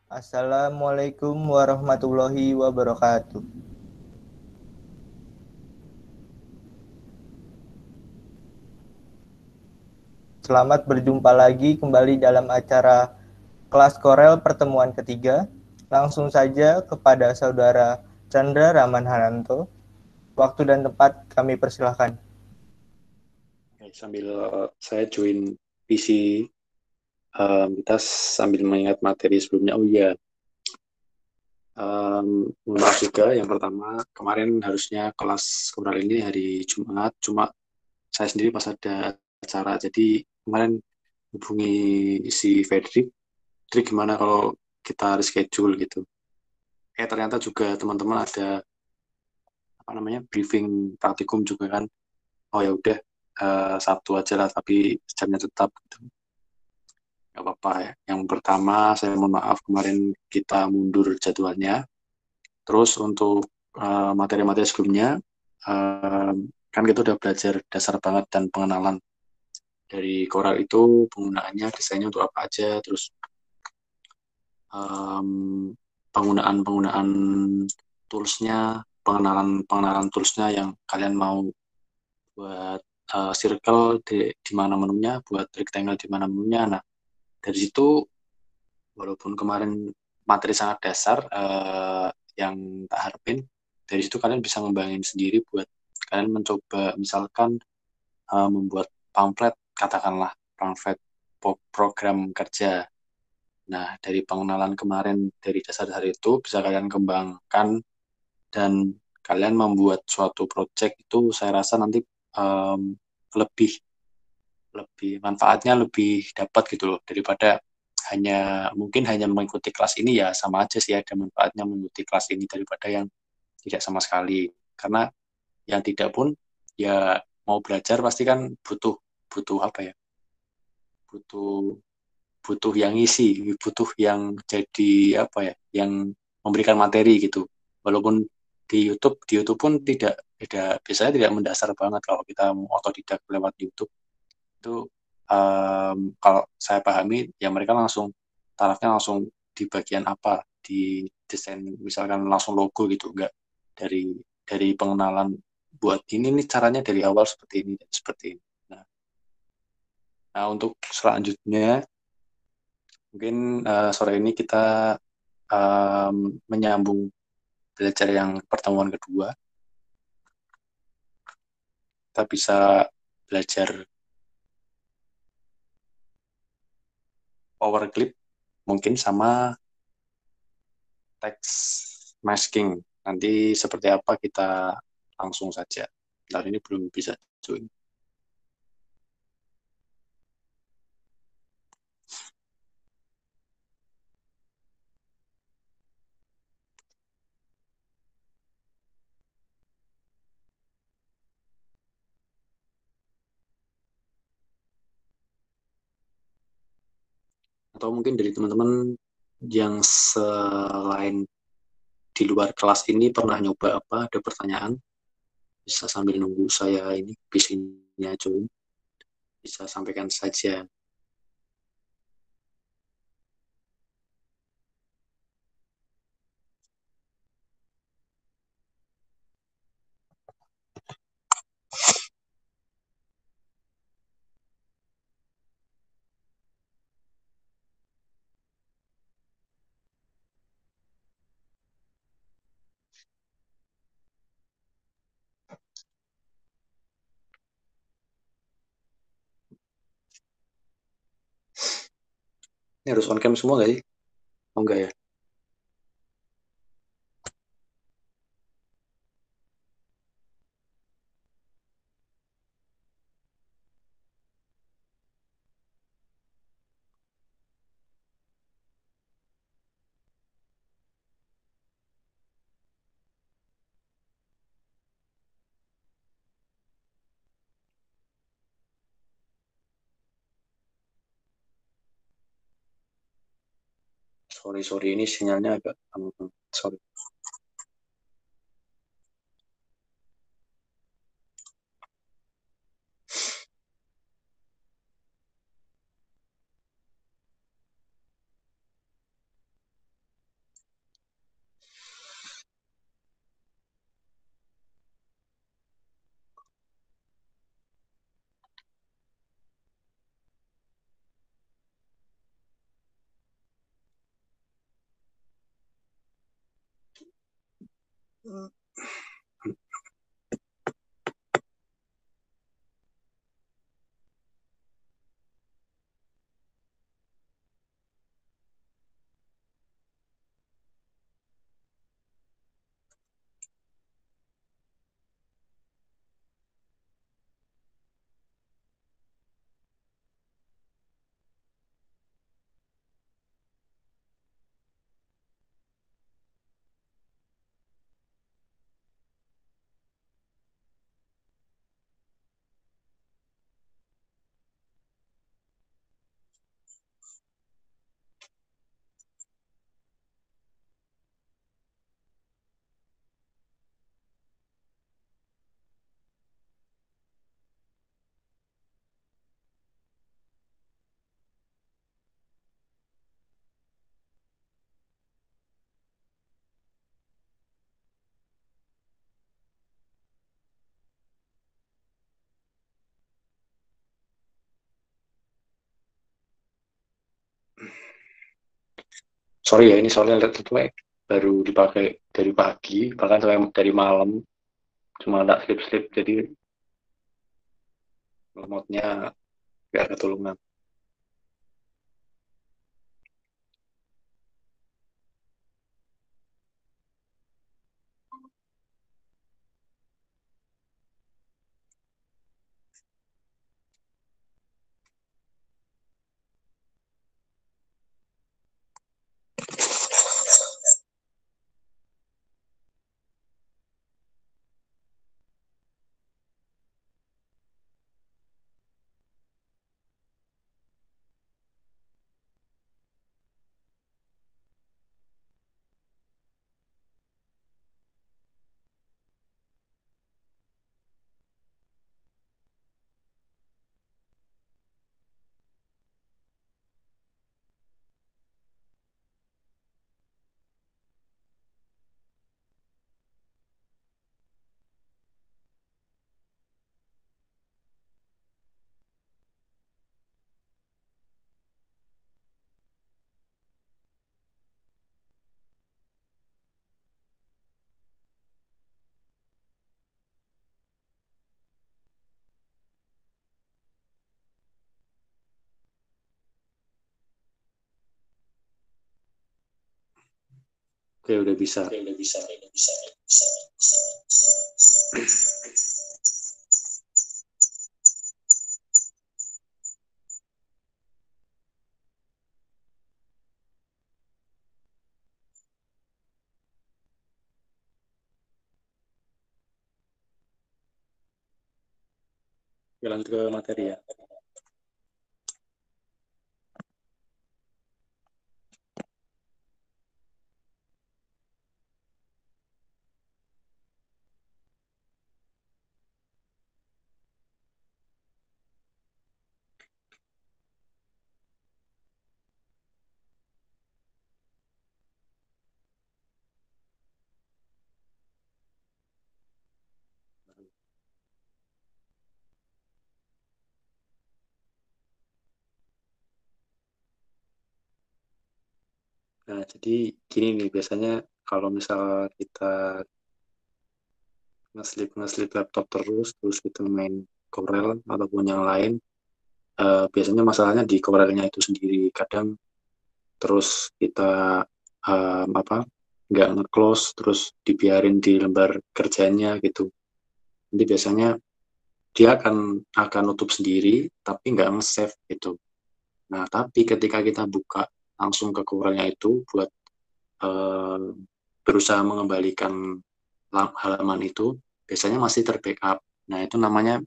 Assalamualaikum warahmatullahi wabarakatuh. Selamat berjumpa lagi kembali dalam acara kelas Korel pertemuan ketiga. Langsung saja kepada Saudara Chandra Raman Hananto. Waktu dan tempat kami persilahkan. Sambil saya join PC, kita sambil mengingat materi sebelumnya. Oh iya, mohon maaf juga. Yang pertama, kemarin harusnya kelas Koral ini hari Jumat, cuma saya sendiri pas ada acara. Jadi kemarin hubungi si Fedrik, Fedrik gimana kalau kita reschedule gitu. Ternyata juga teman-teman ada apa namanya briefing praktikum juga kan. Oh ya udah, Sabtu aja lah, tapi jamnya tetap gitu. Nggak apa-apa ya. Yang pertama, saya mohon maaf kemarin kita mundur jadwalnya. Terus untuk materi-materi sebelumnya, eh, kan kita udah belajar dasar banget dan pengenalan dari Corel itu, penggunaannya, desainnya untuk apa aja, terus em, penggunaan-penggunaan toolsnya, pengenalan toolsnya yang kalian mau buat circle di mana menunya, buat rectangle di mana menunya. Nah, dari situ walaupun kemarin materi sangat dasar yang tak harapin, dari situ kalian bisa ngembangin sendiri buat kalian mencoba misalkan membuat pamflet, katakanlah pamflet program kerja. Nah, dari pengenalan kemarin dari dasar-dasar itu bisa kalian kembangkan dan kalian membuat suatu project itu saya rasa nanti um, lebih lebih manfaatnya lebih dapat gitu loh daripada mungkin hanya mengikuti kelas ini. Ya sama aja sih ada manfaatnya mengikuti kelas ini daripada yang tidak sama sekali, karena yang tidak pun ya mau belajar pasti kan butuh butuh apa ya, butuh butuh yang ngisi, butuh yang jadi apa ya, yang memberikan materi gitu. Walaupun di YouTube pun tidak biasanya tidak mendasar banget. Kalau kita mau otodidak lewat YouTube itu, kalau saya pahami ya mereka langsung tarafnya langsung di bagian apa, di desain misalkan langsung logo gitu, enggak dari pengenalan buat ini nih caranya dari awal seperti ini seperti ini. Nah, untuk selanjutnya mungkin sore ini kita menyambung belajar yang pertemuan kedua. Kita bisa belajar power clip mungkin sama text masking. Nanti seperti apa kita langsung saja. Bentar ini belum bisa join. Atau mungkin dari teman-teman yang selain di luar kelas ini pernah nyoba apa, ada pertanyaan, bisa sambil nunggu saya ini bisanya join, bisa sampaikan saja. Ini harus on cam semua nggak sih? Oh enggak ya? Sorry, ini sinyalnya agak sorry. Sorry ya, ini soalnya laptop baru dipakai dari pagi, bahkan sampai dari malam, cuma tak slip-slip, jadi remote-nya nggak ketulungan. Oke, udah bisa. Jalan ke materi ya. Nah, jadi gini nih, biasanya kalau misal kita ngeslip laptop terus kita main Corel ataupun yang lain, biasanya masalahnya di Corelnya itu sendiri. Kadang terus kita apa nggak nge-close, terus dibiarin di lembar kerjanya gitu. Jadi biasanya dia akan nutup sendiri, tapi nggak nge-save gitu. Nah, tapi ketika kita buka langsung ke Corelnya itu buat eh, berusaha mengembalikan halaman itu, biasanya masih terbackup. Nah, itu namanya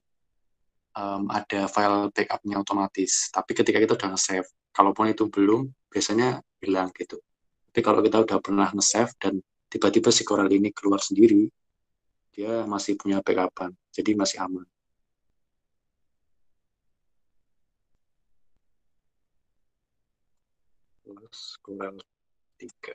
ada file backupnya otomatis. Tapi ketika kita udah nge-save, kalaupun itu belum, biasanya hilang gitu. Tapi kalau kita udah pernah nge-save dan tiba-tiba si Corel ini keluar sendiri, dia masih punya backupan, jadi masih aman. Terus Corel 3.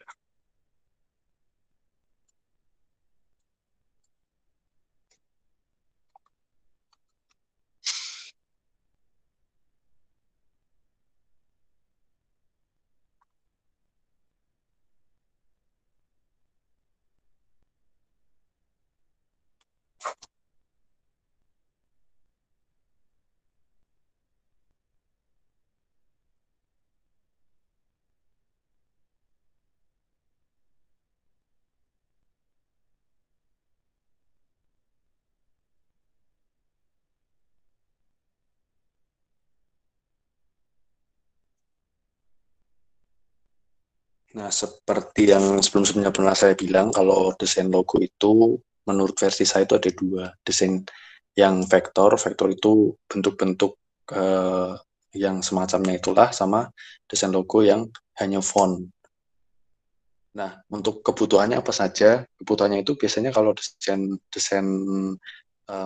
Nah, seperti yang sebelum-sebelumnya pernah saya bilang, kalau desain logo itu menurut versi saya itu ada dua. Desain yang vektor, vektor itu bentuk-bentuk yang semacamnya itulah, sama desain logo yang hanya font. Nah, untuk kebutuhannya apa saja? Kebutuhannya itu biasanya kalau desain desain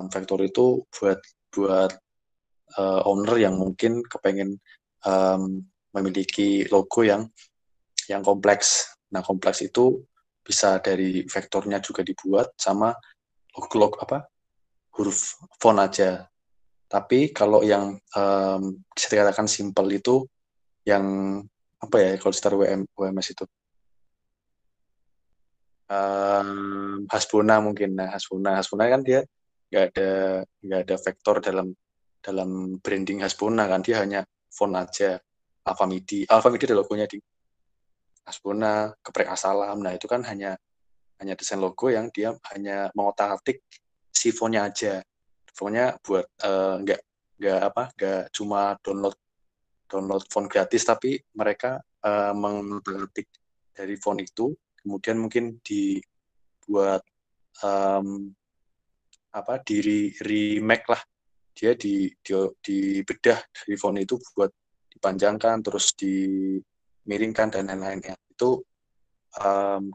vektor itu buat buat owner yang mungkin kepengen memiliki logo yang kompleks. Nah, kompleks itu bisa dari vektornya juga dibuat sama logo apa huruf font aja. Tapi kalau yang bisa dikatakan simple itu yang apa ya kalau secara WMS itu Hasbuna mungkin. Nah, Hasbuna kan dia nggak ada nggak ada vektor dalam dalam branding Hasbuna kan, dia hanya font aja. Alfamidi ada logonya di Hasbuna, Geprek Asalam. Nah, itu kan hanya desain logo yang dia hanya mengotak-atik si fontnya aja. Fontnya buat nggak cuma download download font gratis, tapi mereka mengotak-atik dari font itu, kemudian mungkin dibuat um, di remake lah, dia dibedah dari font itu buat dipanjangkan terus dimiringkan dan lain-lainnya. Itu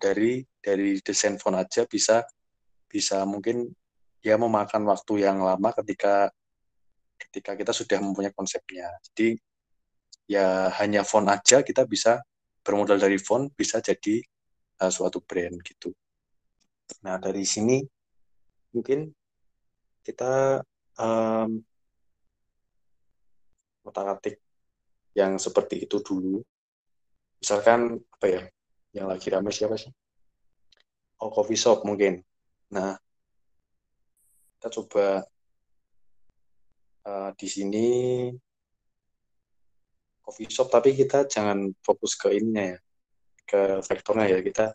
dari desain font aja bisa bisa mungkin ya memakan waktu yang lama ketika ketika kita sudah mempunyai konsepnya. Jadi ya hanya font aja kita bisa bermodal dari font bisa jadi suatu brand gitu. Nah, dari sini mungkin kita um, otak-atik yang seperti itu dulu. Misalkan apa ya, yang lagi ramai siapa sih? Oh, coffee shop mungkin. Nah, kita coba di sini coffee shop, tapi kita jangan fokus ke ininya ya, ke vektornya ya. Kita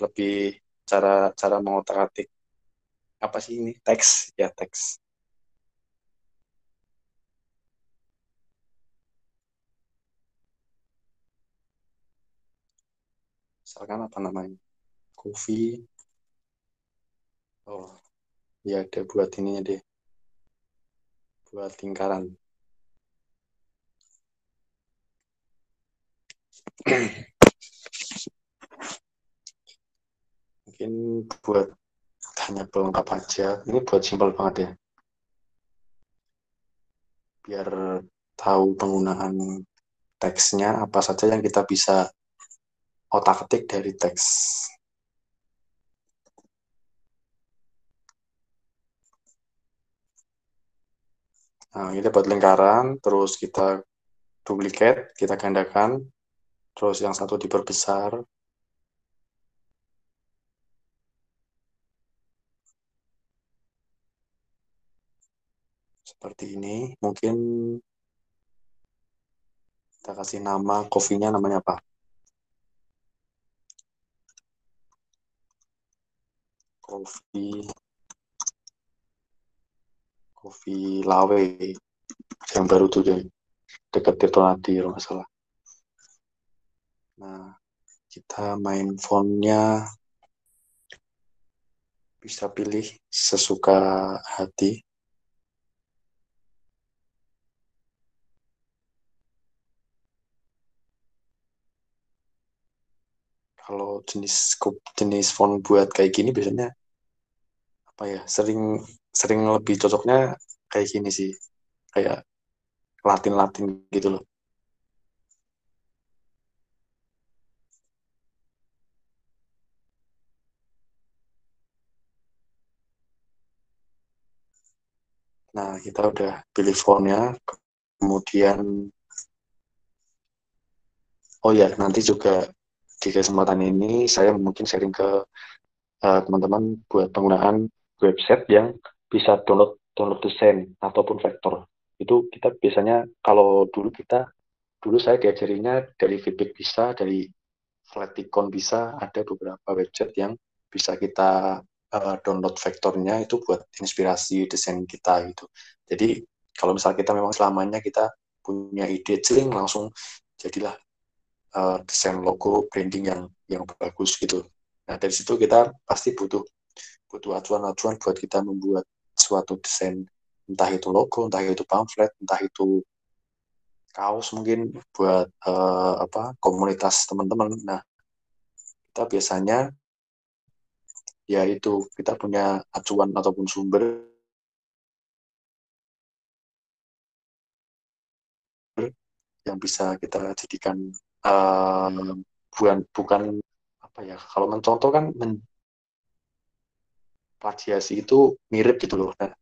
lebih cara cara mengotak-atik apa sih ini teks ya teks. Misalkan apa namanya? Coffee. Oh, ya ada buat ininya deh, buat lingkaran. Mungkin buat hanya pelengkap aja. Ini buat simpel banget ya. Biar tahu penggunaan teksnya apa saja yang kita bisa otak-atik dari teks. Nah, kita buat lingkaran, terus kita duplikat, kita gandakan, terus yang satu diperbesar. Seperti ini. Mungkin kita kasih nama, coffee-nya namanya apa? Coffee, Coffee Lawe. Yang baru tuh deh, dekat Tirtonadi kalau nggak salah. Nah, kita main fontnya bisa pilih sesuka hati. Kalau jenis jenis font buat kayak gini biasanya apa ya? Sering sering lebih cocoknya kayak gini sih. Kayak Latin-Latin gitu loh. Nah, kita udah pilih fontnya, kemudian oh ya, nanti juga di kesempatan ini saya mungkin sharing ke teman-teman buat penggunaan website yang bisa download download desain ataupun vektor. Itu kita biasanya kalau dulu saya diajarinya dari feedback bisa, dari Flaticon bisa, ada beberapa website yang bisa kita download vektornya itu buat inspirasi desain kita gitu. Jadi kalau misal kita memang selamanya kita punya ide celing langsung jadilah desain logo branding yang bagus gitu. Nah dari situ kita pasti butuh butuh acuan-acuan buat kita membuat suatu desain, entah itu logo, entah itu pamflet, entah itu kaos mungkin buat apa komunitas teman-teman. Nah kita biasanya ya itu kita punya acuan ataupun sumber yang bisa kita jadikan bukan apa ya, kalau mencontoh kan plagiasi itu mirip gitu loh. Nah,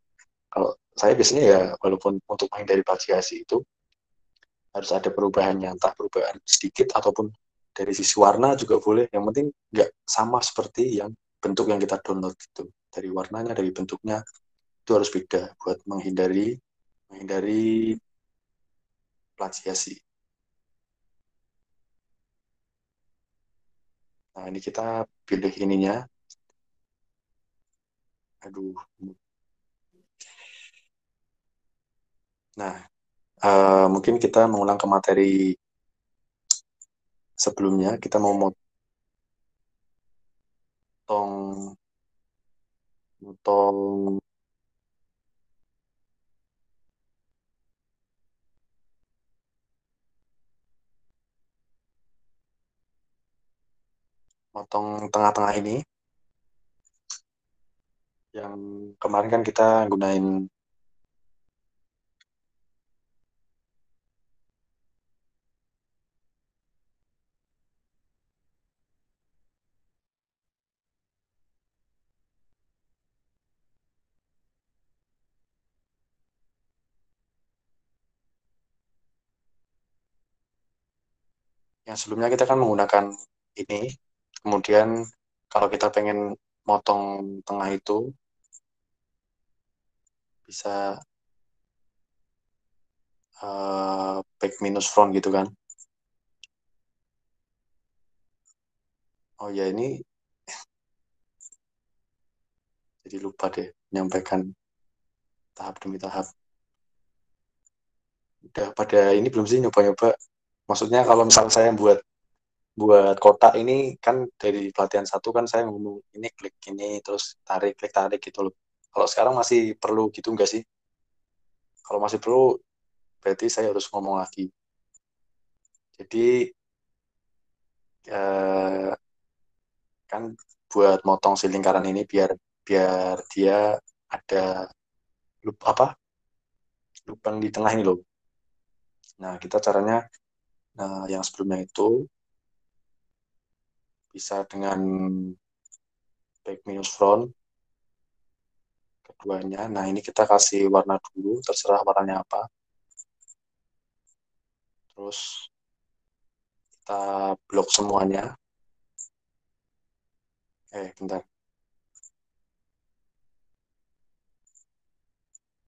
kalau saya biasanya ya walaupun untuk menghindari plagiasi itu harus ada perubahannya, entah perubahan sedikit ataupun dari sisi warna juga boleh. Yang penting nggak sama seperti yang bentuk yang kita download gitu. Dari warnanya, dari bentuknya itu harus beda buat menghindari plagiasi. Nah, ini kita pilih ininya. Aduh. Nah, mungkin kita mengulang ke materi sebelumnya. Kita mau motong motong motong tengah-tengah ini. Yang kemarin kan kita gunain yang sebelumnya kita kan menggunakan ini. Kemudian kalau kita pengen motong tengah itu bisa back minus front gitu kan. Oh ya ini jadi lupa deh menyampaikan tahap demi tahap. Udah pada ini belum sih nyoba-nyoba? Maksudnya kalau misal saya buat buat kotak ini kan dari pelatihan satu kan saya ngomong ini klik ini terus tarik klik tarik gitu loh. Kalau sekarang masih perlu gitu nggak sih? Kalau masih perlu berarti saya harus ngomong lagi. Jadi eh, kan buat motong si lingkaran ini biar biar dia ada apa lubang di tengah ini loh. Nah kita caranya yang sebelumnya itu bisa dengan back minus front keduanya. Nah ini kita kasih warna dulu, terserah warnanya apa. Terus kita blok semuanya. Bentar.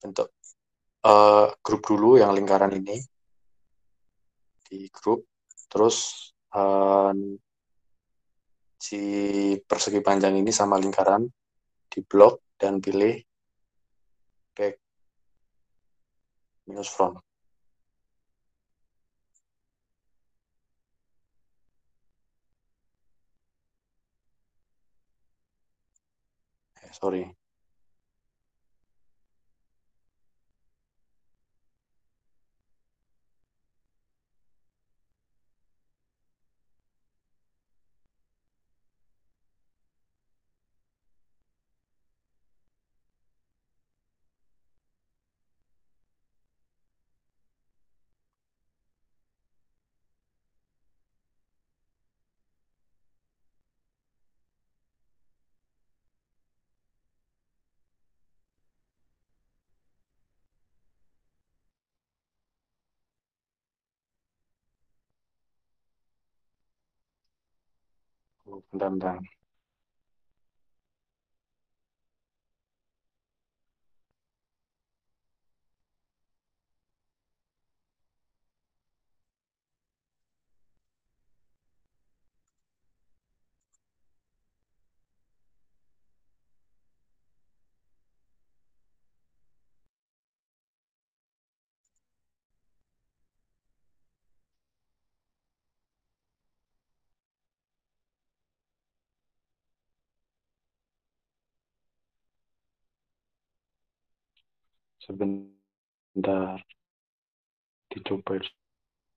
Bentuk grup dulu yang lingkaran ini di grup. Terus eh, si persegi panjang ini sama lingkaran di blok dan pilih back minus front. Sorry. Bentar, bentar. Sebentar, dicoba.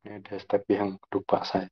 Ini ada step yang lupa saya.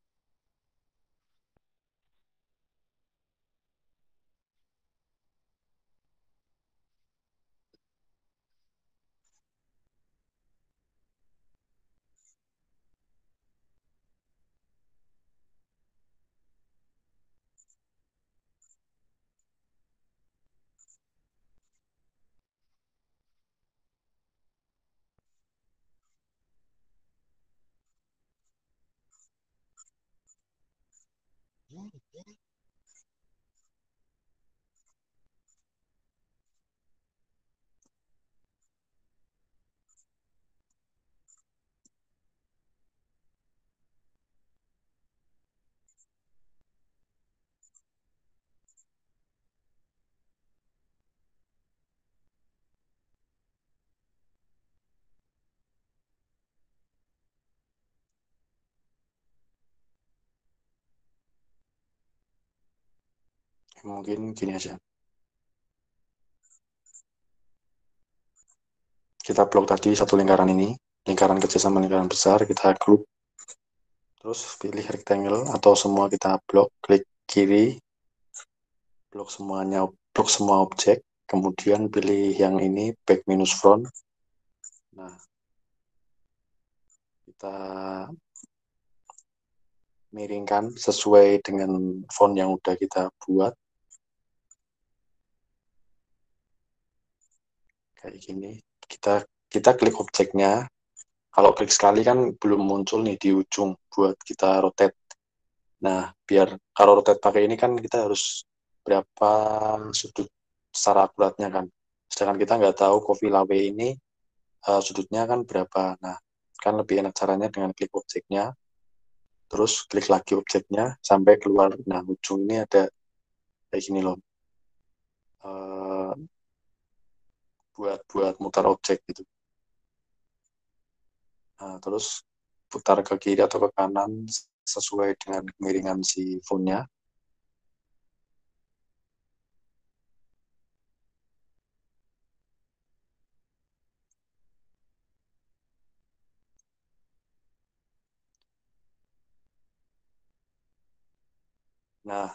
Mungkin gini aja. Kita blok tadi satu lingkaran ini, lingkaran kecil sama lingkaran besar, kita group. Terus pilih rectangle atau semua kita blok, klik kiri, blok semuanya, blok semua objek. Kemudian pilih yang ini, back minus front. Nah, kita miringkan sesuai dengan font yang udah kita buat. Kayak gini. Kita klik objeknya. Kalau klik sekali kan belum muncul nih di ujung buat kita rotate. Nah, biar kalau rotate pakai ini kan kita harus berapa sudut secara akuratnya kan. Sedangkan kita nggak tahu Coffee Lawe ini sudutnya kan berapa. Nah, kan lebih enak caranya dengan klik objeknya, terus klik lagi objeknya sampai keluar. Nah, ujung ini ada kayak gini loh. Eh, buat mutar objek gitu. Nah, terus putar ke kiri atau ke kanan sesuai dengan kemiringan si fontnya. Nah,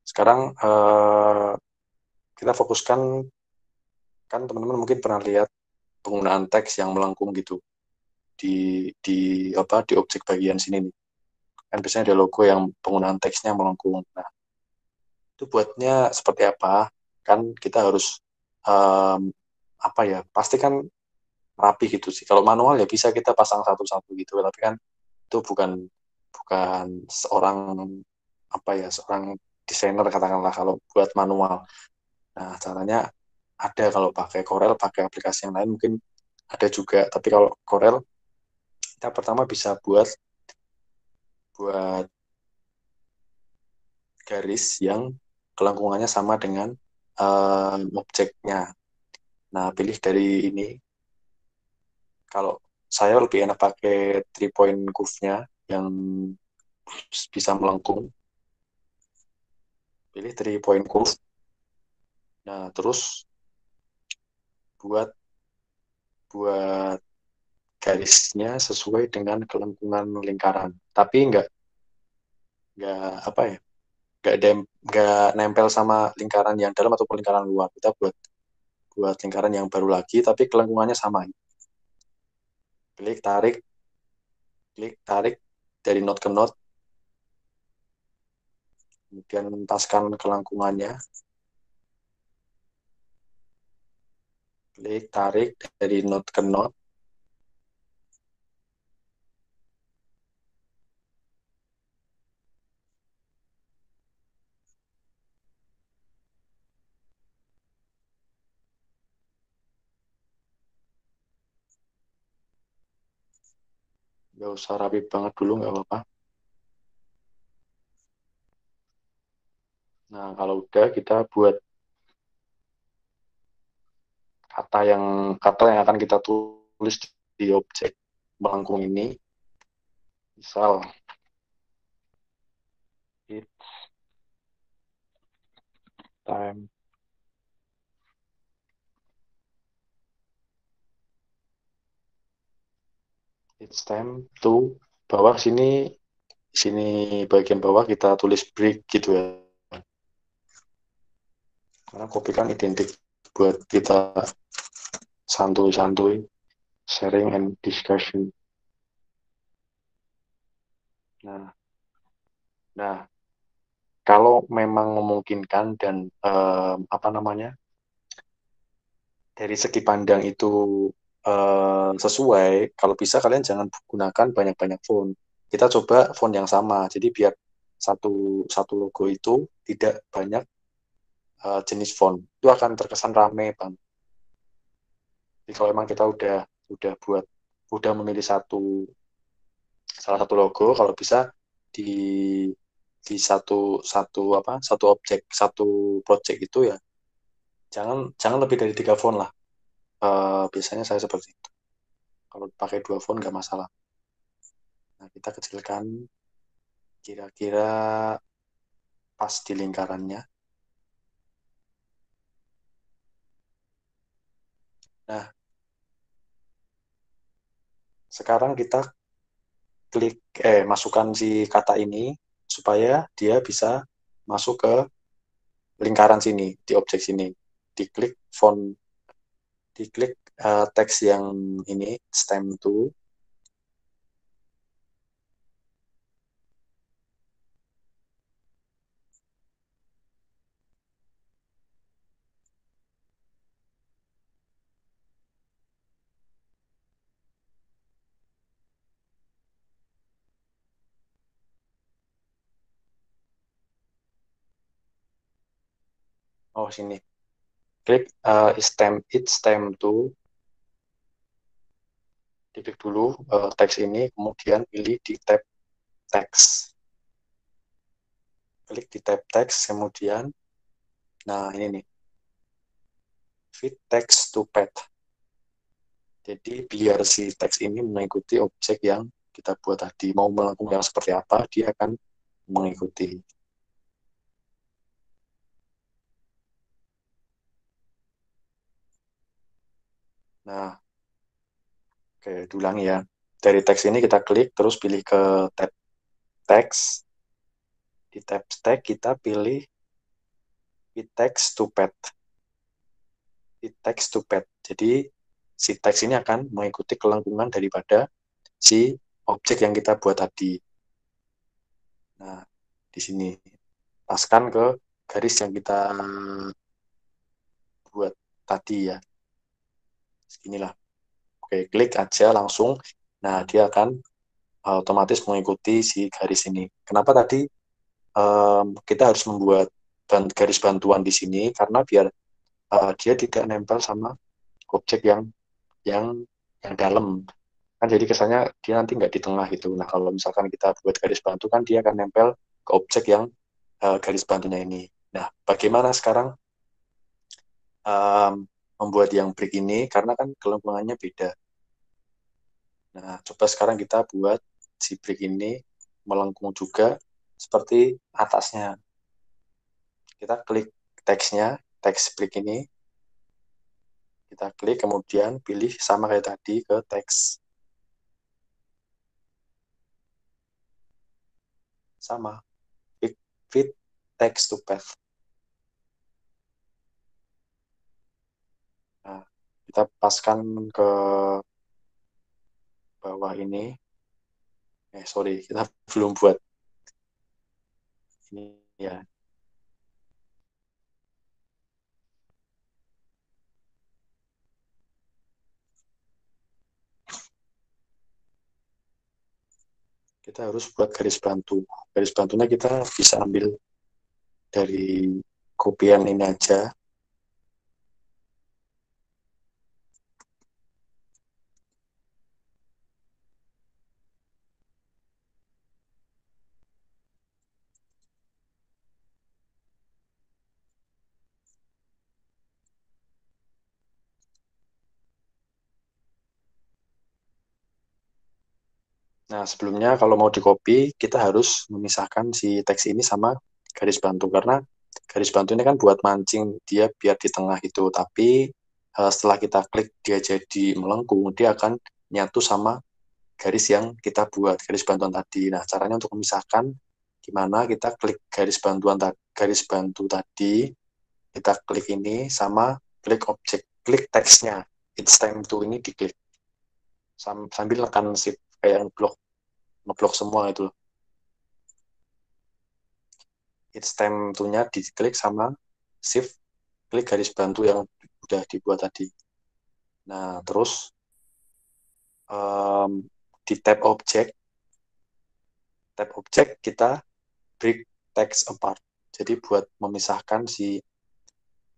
sekarang kita fokuskan, kan teman-teman mungkin pernah lihat penggunaan teks yang melengkung gitu di objek bagian sini nih. Kan biasanya ada logo yang penggunaan teksnya melengkung. Nah, itu buatnya seperti apa? Kan kita harus apa ya? Pasti kan rapi gitu sih. Kalau manual ya bisa kita pasang satu-satu gitu, tapi kan itu bukan bukan seorang apa ya, seorang desainer katakanlah kalau buat manual. Nah, caranya ada kalau pakai Corel, pakai aplikasi yang lain mungkin ada juga. Tapi kalau Corel, kita pertama bisa buat buat garis yang kelengkungannya sama dengan objeknya. Nah, pilih dari ini. Kalau saya lebih enak pakai 3 point curve-nya yang bisa melengkung. Pilih 3 point curve. Nah, terus buat buat garisnya sesuai dengan kelengkungan lingkaran. Tapi nggak apa ya, nggak nempel sama lingkaran yang dalam ataupun lingkaran luar. Kita buat buat lingkaran yang baru lagi, tapi kelengkungannya sama. Klik tarik dari node ke node, kemudian entaskan kelengkungannya. Klik tarik dari node ke node. Nggak usah rapi banget dulu, nggak apa-apa. Nah, kalau udah kita buat kata yang akan kita tulis di objek melengkung ini. Misal it's time it's time to bawah sini bagian bawah kita tulis break gitu ya. Karena kopi kan identik buat kita santuy-santuy, sharing and discussion. Nah, nah kalau memang memungkinkan dan apa namanya dari segi pandang itu sesuai, kalau bisa kalian jangan gunakan banyak-banyak font. Kita coba font yang sama, jadi biar satu satu logo itu tidak banyak jenis font. Itu akan terkesan rame, Bang. Jadi kalau memang kita udah memilih salah satu logo, kalau bisa di di satu objek satu project itu ya jangan jangan lebih dari 3 font lah. Biasanya saya seperti itu. Kalau pakai 2 font nggak masalah. Nah, kita kecilkan kira-kira pas di lingkarannya. Nah, sekarang kita masukkan si kata ini supaya dia bisa masuk ke lingkaran sini, di objek sini. Diklik font, diklik teks yang ini, stem to. Oh, sini. Klik stem to, diklik dulu teks ini, kemudian pilih di tab teks. Klik di tab teks, kemudian, nah ini nih, fit text to path. Jadi biar si teks ini mengikuti objek yang kita buat tadi. Mau melengkung yang seperti apa, dia akan mengikuti. Nah, oke, diulangi ya. Dari teks ini kita klik, terus pilih ke tab teks. Di tab teks kita pilih fit text to path. Fit text to path. Jadi si teks ini akan mengikuti kelengkungan daripada si objek yang kita buat tadi. Nah, di sini paskan ke garis yang kita buat tadi ya. Seginilah. Oke, klik aja langsung. Nah, dia akan otomatis mengikuti si garis ini. Kenapa tadi kita harus membuat garis bantuan di sini? Karena biar dia tidak nempel sama objek yang yang dalam. Kan jadi kesannya dia nanti nggak di tengah gitu. Nah, kalau misalkan kita buat garis bantu kan dia akan nempel ke objek yang garis bantunya ini. Nah, bagaimana sekarang membuat yang break ini? Karena kan kelengkungannya beda. Nah, coba sekarang kita buat si break ini melengkung juga seperti atasnya. Kita klik teksnya, teks break ini. Kita klik, kemudian pilih sama kayak tadi ke teks. Sama. Fit text to path. Nah, kita paskan ke bawah ini. Sorry, kita belum buat ini ya. Kita harus buat garis bantu. Garis bantunya kita bisa ambil dari kopian ini aja. Nah, sebelumnya kalau mau di-copy, kita harus memisahkan si teks ini sama garis bantu. Karena garis bantu ini kan buat mancing dia biar di tengah itu. Tapi setelah kita klik dia jadi melengkung, dia akan nyatu sama garis yang kita buat, garis bantuan tadi. Nah, caranya untuk memisahkan gimana? Kita klik garis bantu tadi, kita klik ini sama klik objek, klik teksnya. It's time to ini diklik. Sambil tekan shift kayak ngeblok semua itu. It's time to-nya diklik sama shift klik garis bantu yang udah dibuat tadi. Nah, terus di tab objek kita break text apart. Jadi buat memisahkan si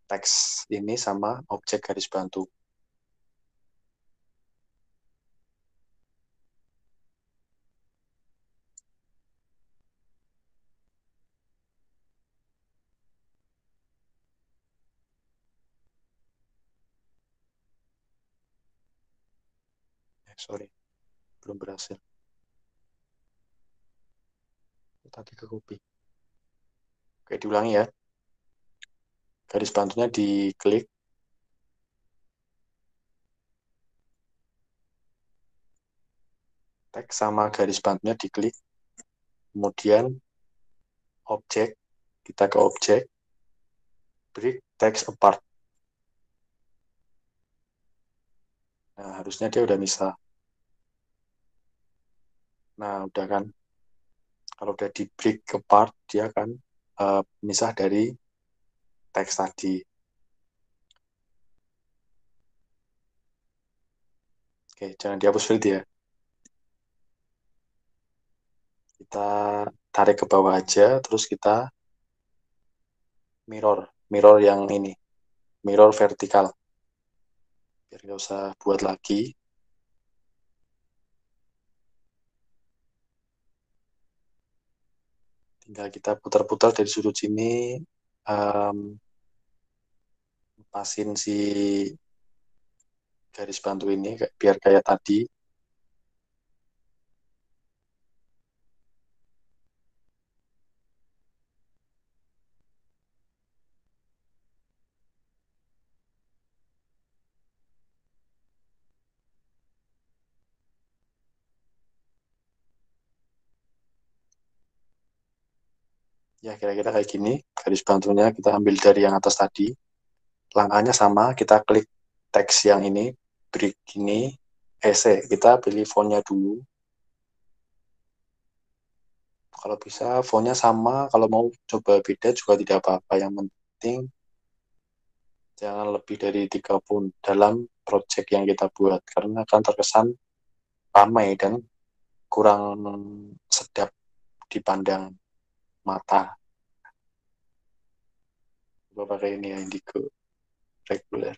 teks ini sama objek garis bantu. Sorry, belum berhasil. Tadi ke copy. Oke, diulangi ya. Garis bantunya diklik. Teks sama garis bantunya diklik. Kemudian objek, kita ke objek. Break text apart. Nah, harusnya dia udah bisa. Nah, udah kan. Kalau udah di break apart, dia akan misah dari teks tadi. Oke, jangan dihapus filter ya. Kita tarik ke bawah aja, terus kita mirror yang ini, mirror vertikal. Biar nggak usah buat lagi. Tinggal kita putar-putar dari sudut sini, pasin si garis bantu ini biar kayak tadi. Ya kira-kira kayak gini, garis bantunya kita ambil dari yang atas tadi. Langkahnya sama, kita klik teks yang ini, break ini, kita pilih fontnya dulu. Kalau bisa fontnya sama, kalau mau coba beda juga tidak apa-apa. Yang penting jangan lebih dari 3 font dalam project yang kita buat, karena akan terkesan ramai dan kurang sedap dipandang mata. Coba pakai ini ya, Indigo reguler.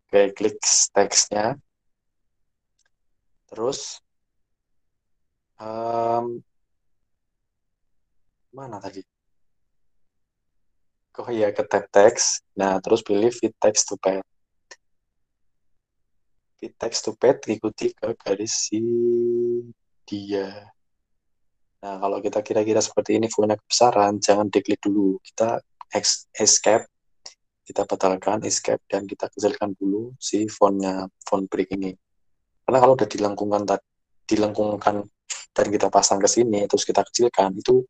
Oke, klik teksnya. Terus mana tadi? Oh iya, ke tab teks. Nah, terus pilih fit text to page. Fit text to page ikuti ke garis si dia. Nah, kalau kita kira-kira seperti ini fontnya kebesaran, jangan diklik dulu. Kita escape, kita batalkan escape dan kita kecilkan dulu si fontnya, font break ini. Karena kalau udah dilengkungkan dan kita pasang ke sini, terus kita kecilkan, itu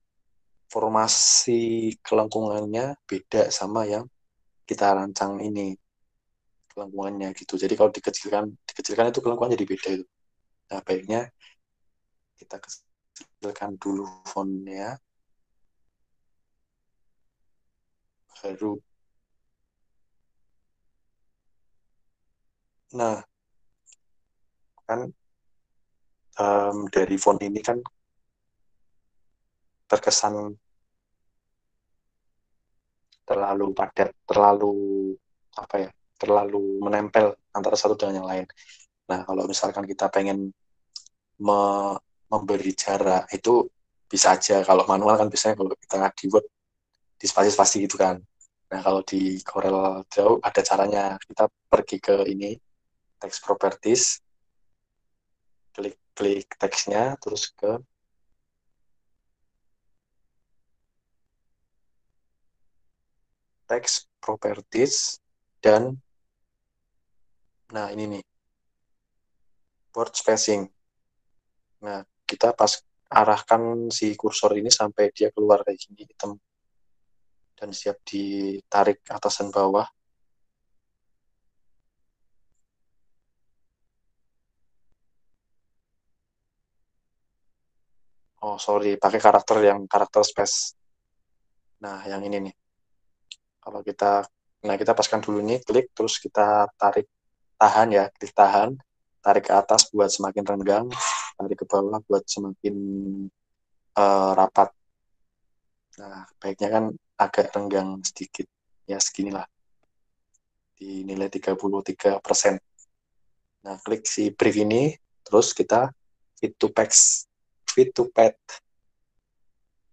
formasi kelengkungannya beda sama yang kita rancang ini kelengkungannya gitu. Jadi kalau dikecilkan itu kelengkungan jadi beda itu. Nah, baiknya kita kecilkan dulu fontnya, baru. Nah, kan dari font ini kan terkesan terlalu padat, terlalu apa ya, terlalu menempel antara satu dengan yang lain. Nah, kalau misalkan kita pengen memberi jarak itu bisa aja. Kalau manual kan biasanya kalau kita di Word di spasi-spasi gitu kan. Nah, kalau di Corel Draw ada caranya. Kita pergi ke ini, text properties, klik teksnya, terus ke text properties, dan nah ini nih, word spacing. Nah, kita pas arahkan si kursor ini sampai dia keluar kayak gini hitam dan siap ditarik atas dan bawah. Oh, sorry, pakai karakter space. Nah, yang ini nih. Kalau kita paskan dulu nih, klik, terus kita tarik, tahan ya, klik tahan, tarik ke atas buat semakin renggang, tarik ke bawah buat semakin rapat. Nah, baiknya kan agak renggang sedikit, ya seginilah, di nilai 33%. Nah, klik si brief ini, terus kita fit to text, fit to pad,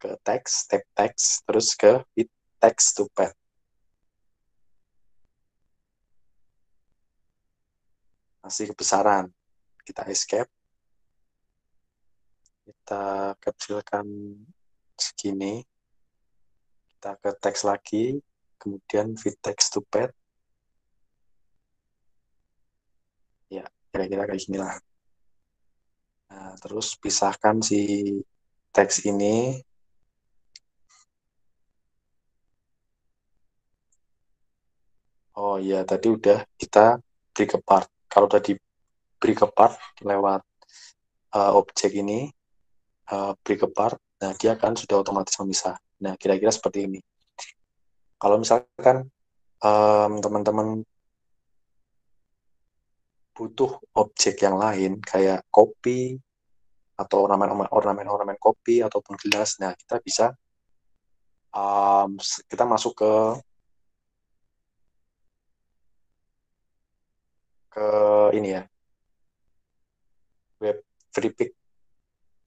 ke text, tab text, terus ke fit text to pad. Masih kebesaran, kita escape, kita kecilkan segini, kita ke teks lagi, kemudian fit text to pad, ya kira-kira kayak gini lah. Nah, terus pisahkan si teks ini. Oh iya, tadi udah kita break apart. Kalau tadi break apart lewat objek ini, break apart, nah dia kan sudah otomatis memisah. Nah, kira-kira seperti ini. Kalau misalkan teman-teman butuh objek yang lain, kayak kopi, atau ornamen-ornamen kopi, ataupun gelas, nah kita bisa kita masuk ke ini ya, web FreePic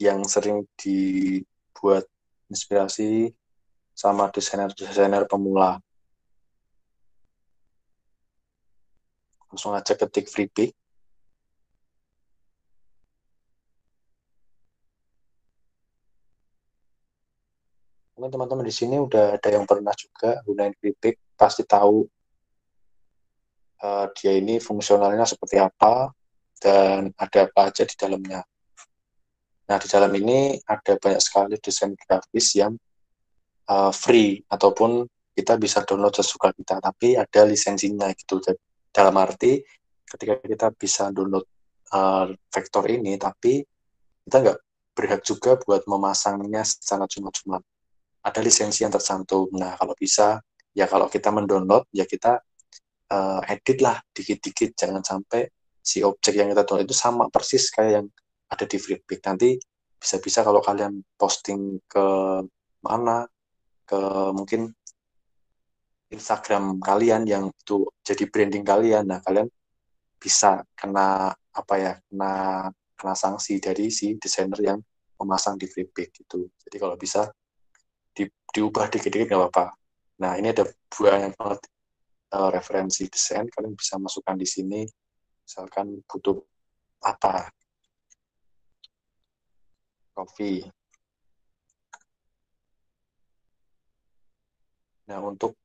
yang sering dibuat inspirasi sama desainer-desainer pemula. Langsung aja ketik FreePic. Mungkin teman-teman di sini udah ada yang pernah juga gunain FreePic, pasti tahu dia ini fungsionalnya seperti apa dan ada apa aja di dalamnya. Nah, di dalam ini ada banyak sekali desain grafis yang free, ataupun kita bisa download sesuka kita, tapi ada lisensinya gitu. Dalam arti ketika kita bisa download vektor ini, tapi kita nggak berhak juga buat memasangnya secara cuma-cuma. Ada lisensi yang tercantum. Nah, kalau bisa, ya kalau kita mendownload, ya kita edit lah dikit-dikit. Jangan sampai si objek yang kita download itu sama persis kayak yang ada di FreePic. Nanti bisa-bisa kalau kalian posting ke mana, ke mungkin Instagram kalian yang itu jadi branding kalian, nah kalian bisa kena apa ya, kena sanksi dari si desainer yang memasang di FreePic gitu. Jadi kalau bisa diubah dikit-dikit nggak apa-apa. Nah, ini ada banyak banget referensi desain, kalian bisa masukkan di sini. Misalkan butuh apa, kopi. Nah, untuk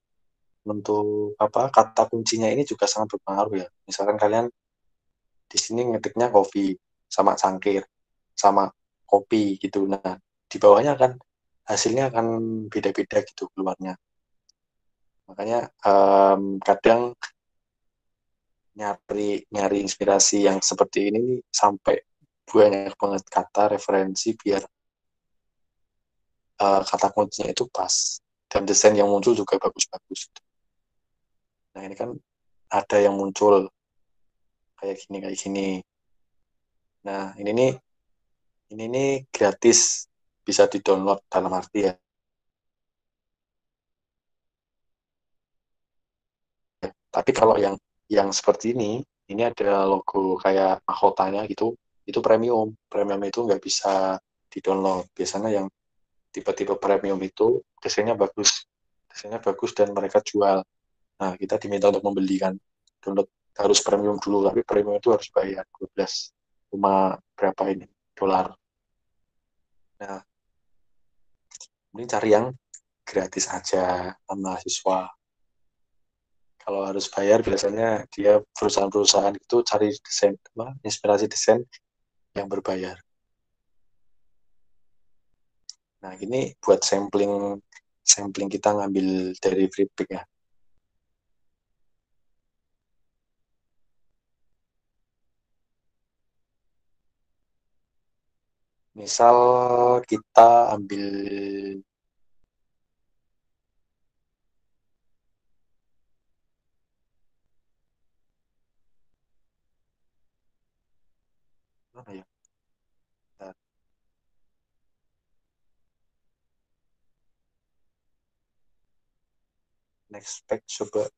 apa, kata kuncinya ini juga sangat berpengaruh ya. Misalkan kalian di sini ngetiknya kopi sama cangkir sama kopi gitu. Nah, di bawahnya kan hasilnya akan beda-beda gitu keluarnya. Makanya kadang nyari inspirasi yang seperti ini sampai banyak banget kata referensi biar kata kuncinya itu pas dan desain yang muncul juga bagus-bagus. Nah, ini kan ada yang muncul kayak gini. Nah, ini nih gratis, bisa di-download dalam arti ya. Tapi kalau yang seperti ini ada logo kayak mahkotanya gitu, itu premium. Premium itu nggak bisa di-download. Biasanya yang tipe-tipe premium itu desainnya bagus dan mereka jual. Nah, kita diminta untuk membeli kan, download harus premium dulu, tapi premium itu harus bayar 12 berapa ini dolar. Nah, ini cari yang gratis aja mahasiswa. Kalau harus bayar biasanya dia perusahaan-perusahaan itu cari desain inspirasi desain yang berbayar. Nah, ini buat sampling sampling kita ngambil dari Freepik ya. Misal kita ambil mana ya? Nah, next page coba.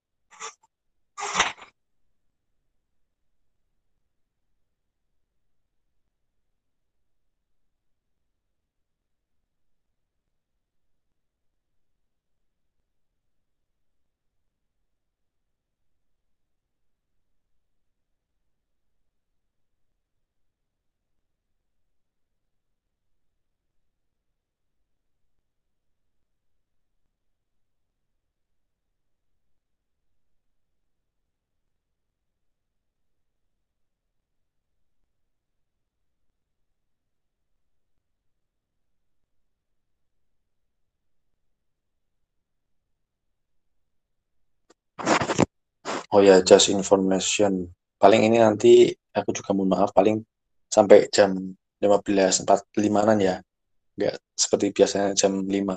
Oh ya, just information. Paling ini nanti aku juga mohon maaf paling sampai jam 15.45-an ya. Nggak seperti biasanya jam 5.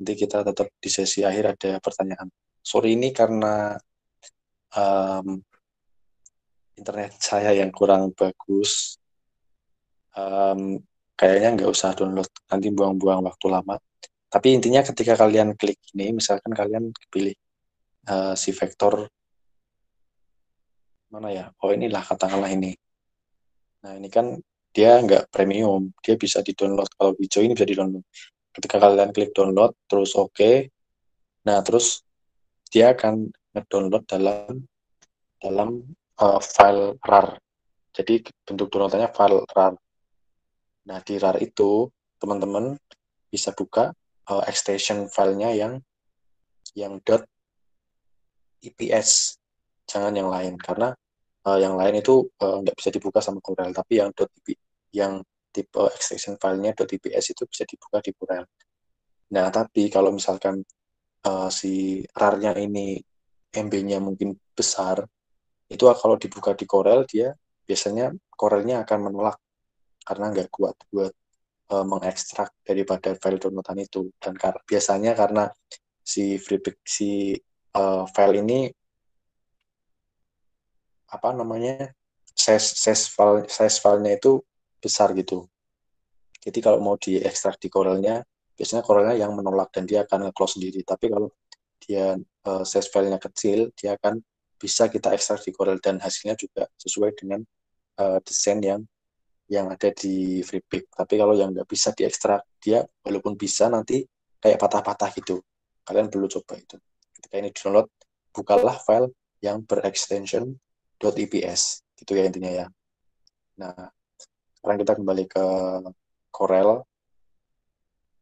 Nanti kita tetap di sesi akhir ada pertanyaan. Sorry ini karena um, internet saya yang kurang bagus. Kayaknya nggak usah download, nanti buang-buang waktu lama. Tapi intinya ketika kalian klik ini, misalkan kalian pilih si vektor mana ya? Oh inilah katakanlah ini. Nah ini kan dia nggak premium, dia bisa di-download. Kalau hijau ini bisa di-download. Ketika kalian klik download, terus oke. Nah terus dia akan nge-download dalam dalam file RAR. Jadi bentuk downloadannya file RAR. Nah di RAR itu teman-teman bisa buka extension filenya yang .ips, jangan yang lain karena yang lain itu nggak bisa dibuka sama Corel, tapi yang tipe extension filenya .ips itu bisa dibuka di Corel. Nah tapi kalau misalkan si RAR-nya ini MB-nya mungkin besar, itu kalau dibuka di Corel dia biasanya Corelnya akan menolak karena nggak kuat buat mengekstrak daripada file downloadan itu. Dan biasanya karena si file ini apa namanya size filenya itu besar gitu. Jadi kalau mau diekstrak di Corelnya, biasanya Corelnya yang menolak dan dia akan nge-close sendiri. Tapi kalau dia size filenya kecil, dia akan bisa kita ekstrak di Corel dan hasilnya juga sesuai dengan desain yang ada di Freepik. Tapi kalau yang nggak bisa diekstrak, dia walaupun bisa nanti kayak patah-patah gitu. Kalian perlu coba itu. Ketika ini download, bukalah file yang berextension .ips. Gitu ya intinya ya. Nah, sekarang kita kembali ke Corel.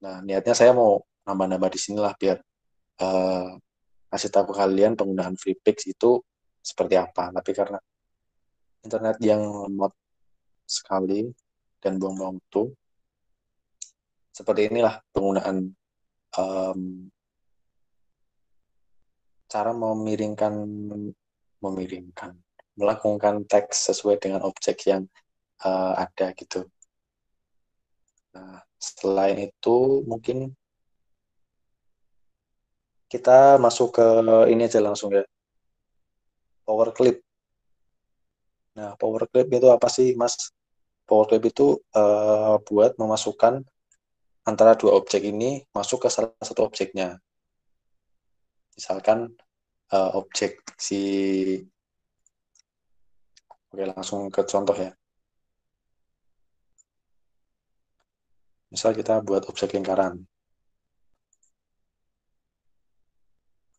Nah, niatnya saya mau nambah-nambah di sinilah biar uh, kasih tahu ke kalian penggunaan Freepik itu seperti apa. Tapi karena internet yang lemot sekali dan buang-buang waktu, seperti inilah penggunaan um, cara memiringkan melakukan teks sesuai dengan objek yang ada gitu. Nah, selain itu mungkin kita masuk ke ini aja langsung ya, power clip. Nah, power clip itu apa sih, Mas? Power clip itu buat memasukkan antara dua objek ini masuk ke salah satu objeknya. Misalkan objek si Oke, langsung ke contoh ya. Misal kita buat objek lingkaran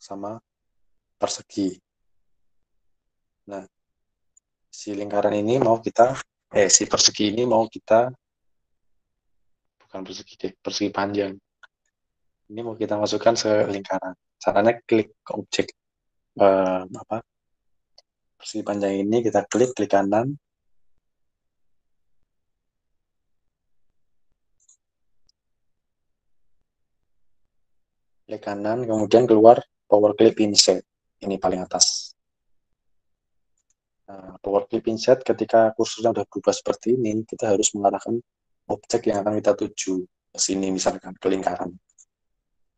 sama persegi. Nah, si lingkaran ini mau kita, si persegi ini mau kita, bukan persegi deh, persegi panjang. Ini mau kita masukkan ke lingkaran. Caranya klik ke objek. apa persegi panjang ini kita klik kanan. Klik kanan, kemudian keluar power clip inset. Ini paling atas. Nah, power clip inset ketika kursornya sudah berubah seperti ini, kita harus mengarahkan objek yang akan kita tuju ke sini, misalkan ke lingkaran.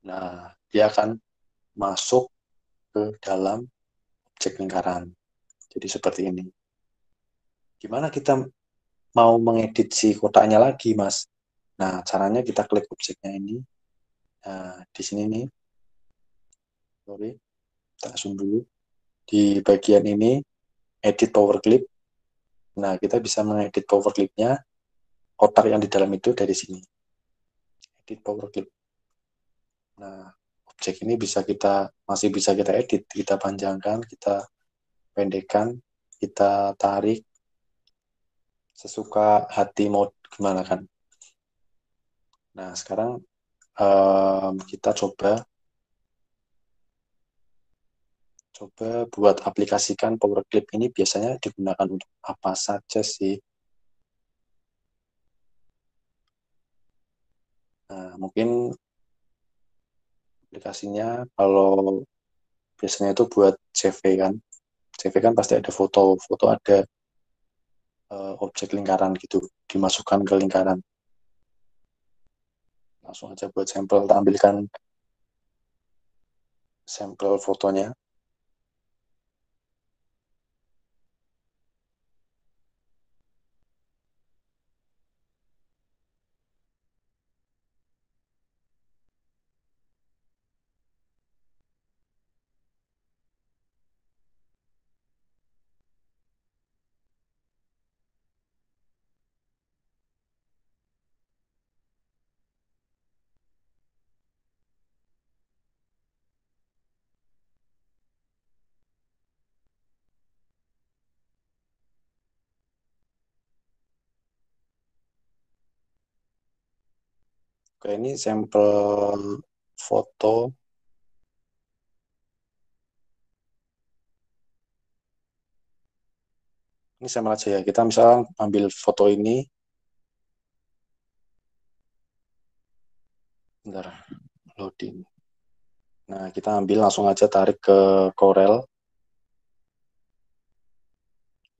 Nah, dia akan masuk ke dalam objek lingkaran. Jadi seperti ini. Gimana kita mau mengedit si kotaknya lagi, Mas? Nah, caranya kita klik objeknya ini. Nah, di sini nih, sorry, kita zoom dulu. Di bagian ini, edit power clip. Nah, kita bisa mengedit power clip-nya, kotak yang di dalam itu dari sini. Edit power clip. Nah, objek ini masih bisa kita edit, kita panjangkan, kita pendekkan, kita tarik, sesuka hati mau gimana kan. Nah, sekarang kita coba buat aplikasikan power clip ini biasanya digunakan untuk apa saja sih. Nah, mungkin aplikasinya kalau biasanya itu buat CV kan. CV kan pasti ada foto ada objek lingkaran gitu, dimasukkan ke lingkaran. Langsung aja buat sampel, tampilkan sampel fotonya. Oke, ini sampel foto. Ini sama aja ya. Kita misalnya ambil foto ini. Bentar, loading. Nah, kita ambil langsung aja tarik ke Corel.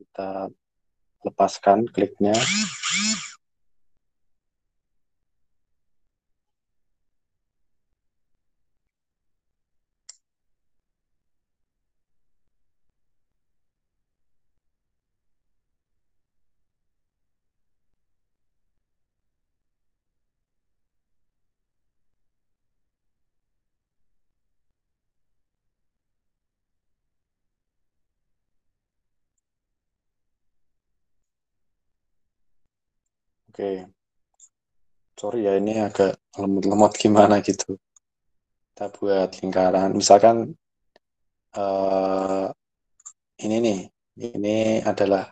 Kita lepaskan kliknya. Oke, sorry ya ini agak lemot-lemot gimana gitu. Kita buat lingkaran. Misalkan ini nih, ini adalah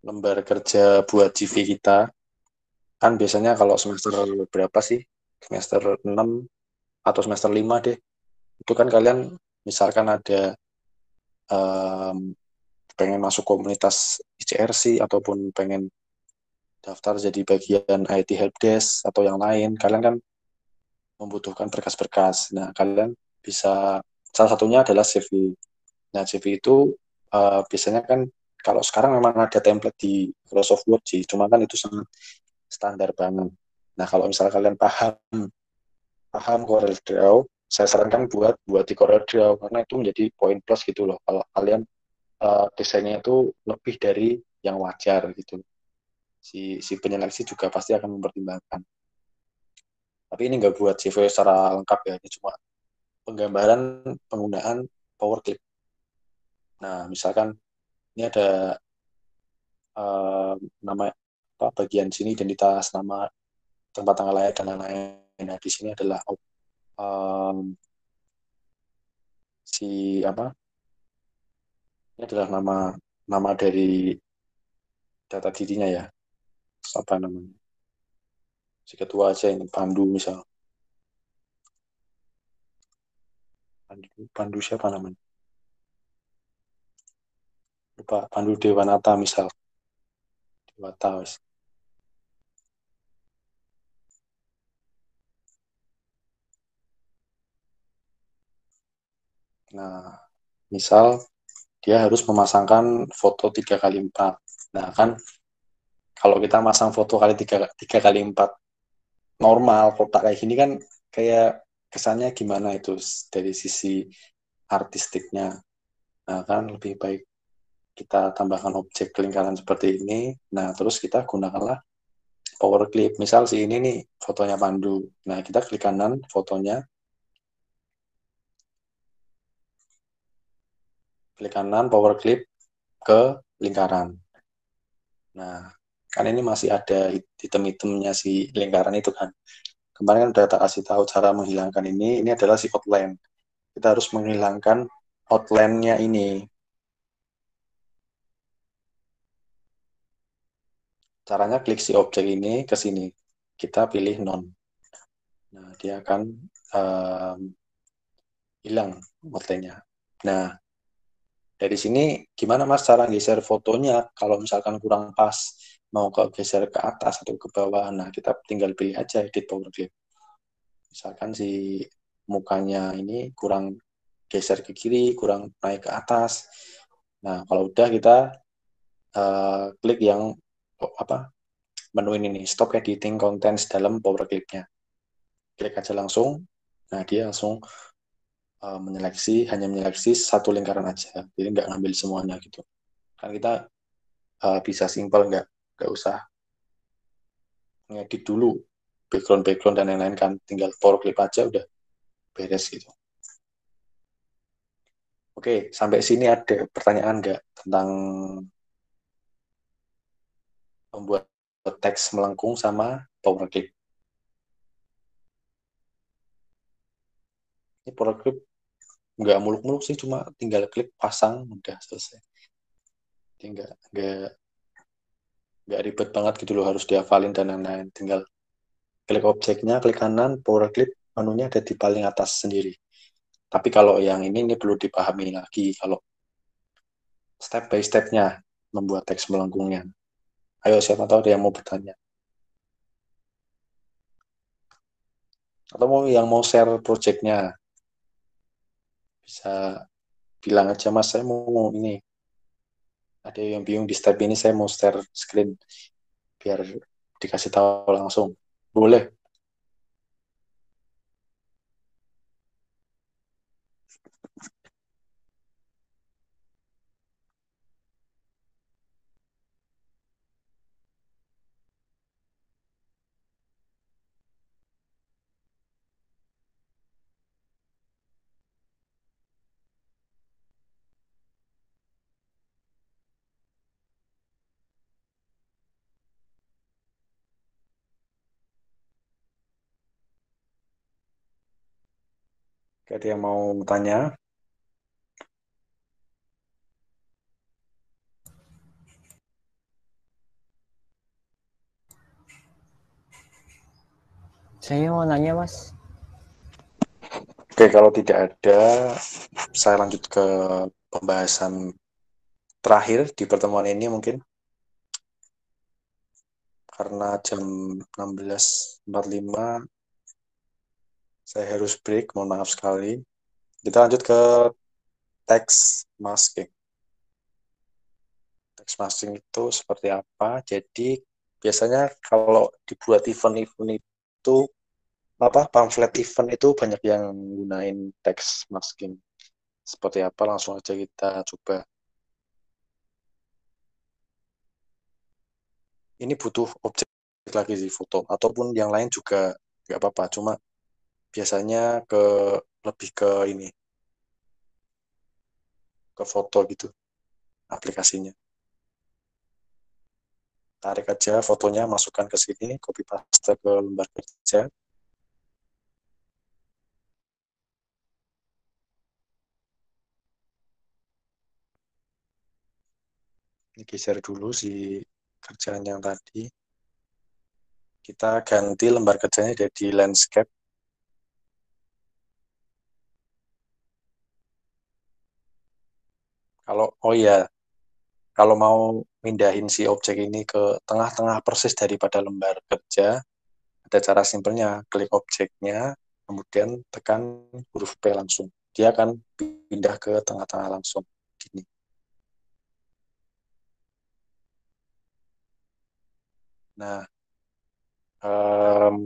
lembar kerja buat CV kita. Kan biasanya kalau semester berapa sih? Semester 6 atau semester 5 deh. Itu kan kalian misalkan ada um, pengen masuk komunitas ICRC ataupun pengen daftar jadi bagian IT helpdesk atau yang lain, kalian kan membutuhkan berkas-berkas. Nah, kalian bisa, salah satunya adalah CV. Nah, CV itu biasanya kan kalau sekarang memang ada template di Microsoft Word sih, cuma kan itu sangat standar banget. Nah, kalau misalnya kalian paham Corel Draw, saya sarankan buat di Corel Draw karena itu menjadi poin plus gitu loh. Kalau kalian desainnya itu lebih dari yang wajar gitu. Si penyeleksi juga pasti akan mempertimbangkan. Tapi ini nggak buat CV secara lengkap ya, ini cuma penggambaran penggunaan power clip. Nah, misalkan ini ada nama apa, bagian sini identitas, nama tempat tanggal lahir dan lain-lain. Nah, di sini adalah um, si apa? Ini adalah nama dari data dirinya ya. Apa namanya? Si ketua aja ini Pandu misal. Pandu siapa namanya? Lupa. Pandu Dewanata misal. Dewata wis. Nah, misal dia harus memasangkan foto 3x4. Nah, kan kalau kita masang foto kali 3x4 normal kotak kayak gini kan kayak kesannya gimana itu dari sisi artistiknya. Nah, kan lebih baik kita tambahkan objek lingkaran seperti ini. Nah, terus kita gunakanlah power clip. Misal si ini nih fotonya Pandu. Nah, kita klik kanan fotonya, klik kanan power clip ke lingkaran. Nah, kan ini masih ada item-itemnya si lingkaran itu kan. Kemarin kan udah tak kasih tahu cara menghilangkan ini. Ini adalah si outline. Kita harus menghilangkan outline-nya ini. Caranya klik si objek ini ke sini. Kita pilih none. Nah, dia akan hilang outline-nya. Nah, dari sini gimana Mas cara geser fotonya kalau misalkan kurang pas, mau ke geser ke atas atau ke bawah. Nah, kita tinggal pilih aja edit power clip. Misalkan si mukanya ini kurang geser ke kiri, kurang naik ke atas. Nah, kalau udah kita klik yang menu ini nih, stop editing contents dalam power clip-nya. Klik aja langsung. Nah, dia langsung hanya menyeleksi satu lingkaran aja. Jadi nggak ngambil semuanya gitu. Kan kita bisa simpel, nggak usah ngedit dulu background dan lain-lain kan, tinggal power clip aja udah beres gitu. Oke, sampai sini ada pertanyaan nggak tentang membuat teks melengkung sama power clip? Ini power clip nggak muluk-muluk sih, cuma tinggal klik pasang udah selesai. Jadi nggak ribet banget gitu loh, harus dihafalin dan lain-lain. Tinggal klik objeknya, klik kanan, power clip, menunya ada di paling atas sendiri. Tapi kalau yang ini perlu dipahami lagi kalau step by step-nya membuat teks melengkungnya. Ayo, siapa tahu ada yang mau bertanya. Atau yang mau share project-nya, bisa bilang aja, Mas, saya mau ini. Ada yang bingung di step ini, saya mau share screen biar dikasih tahu langsung. Boleh. Ada yang mau tanya? Saya mau nanya, Mas. Oke, kalau tidak ada, saya lanjut ke pembahasan terakhir di pertemuan ini mungkin. Karena jam 16.45 saya harus break, mohon maaf sekali. Kita lanjut ke text masking. Text masking itu seperti apa? Jadi biasanya kalau dibuat event-event itu pamflet event itu banyak yang gunain text masking. Seperti apa? Langsung aja kita coba. Ini butuh objek lagi sih, foto ataupun yang lain juga nggak apa-apa. Cuma biasanya lebih ke ini, ke foto gitu aplikasinya. Tarik aja fotonya, masukkan ke sini, copy paste ke lembar kerja. Ini geser dulu si kerjaan yang tadi. Kita ganti lembar kerjanya jadi landscape. Oh iya, kalau mau mindahin si objek ini ke tengah-tengah persis daripada lembar kerja, ada cara simpelnya, klik objeknya, kemudian tekan huruf P langsung. Dia akan pindah ke tengah-tengah langsung. Gini. Nah, em,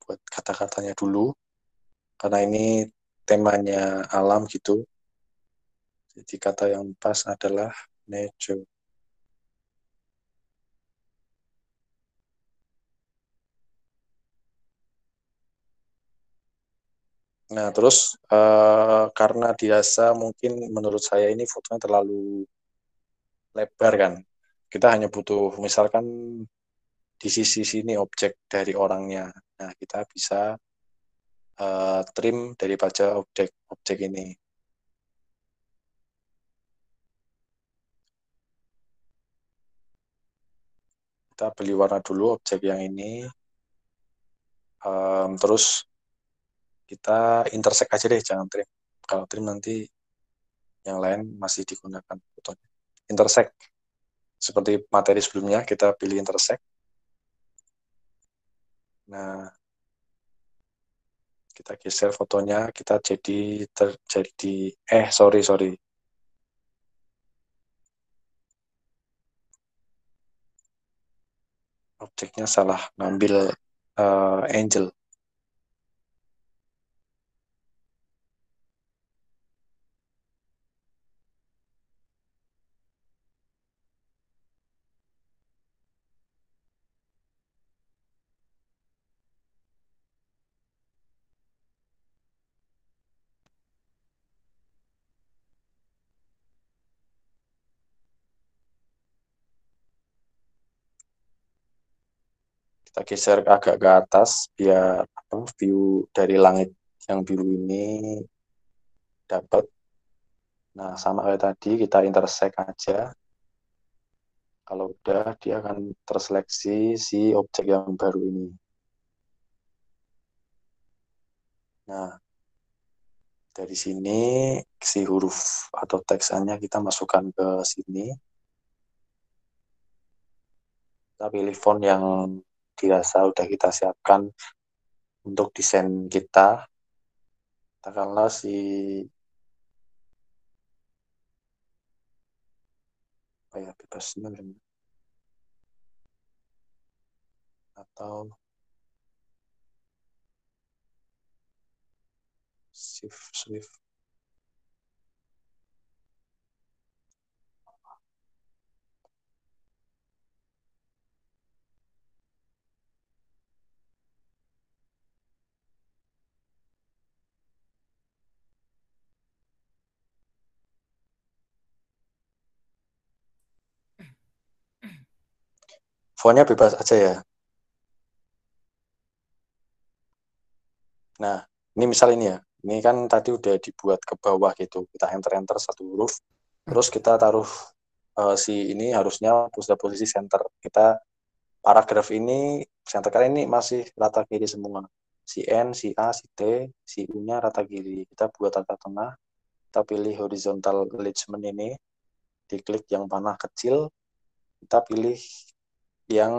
buat kata-katanya dulu, karena ini temanya alam gitu. Jadi kata yang pas adalah nature. Nah, terus karena dirasa mungkin menurut saya ini fotonya terlalu lebar kan. Kita hanya butuh misalkan di sisi sini objek dari orangnya. Nah, kita bisa trim daripada objek ini. Kita beli warna dulu objek yang ini. Terus kita intersect aja deh, jangan trim. Kalau trim nanti yang lain masih digunakan fotonya. Intersect. Seperti materi sebelumnya, kita pilih intersect. Nah, kita geser fotonya, kita terjadi sorry. Objeknya salah ngambil angel. Kita geser agak ke atas biar view dari langit yang biru ini dapat. Nah, sama kayak tadi kita intersect aja. Kalau udah dia akan terseleksi si objek yang baru ini. Nah, dari sini si huruf atau teksannya kita masukkan ke sini. Kita pilih font yang dirasa udah kita siapkan untuk desain kita. Katakanlah si apa ya bebasnya atau Swift. Fontnya bebas aja ya. Nah, ini misal ini ya. Ini kan tadi udah dibuat ke bawah gitu. Kita enter satu huruf. Terus kita taruh si ini harusnya posisi center. Kita paragraf ini center kan ini masih rata kiri semua. Si N, si A, si T, si U-nya rata kiri. Kita buat rata tengah. Kita pilih horizontal alignment ini. Diklik yang panah kecil. Kita pilih yang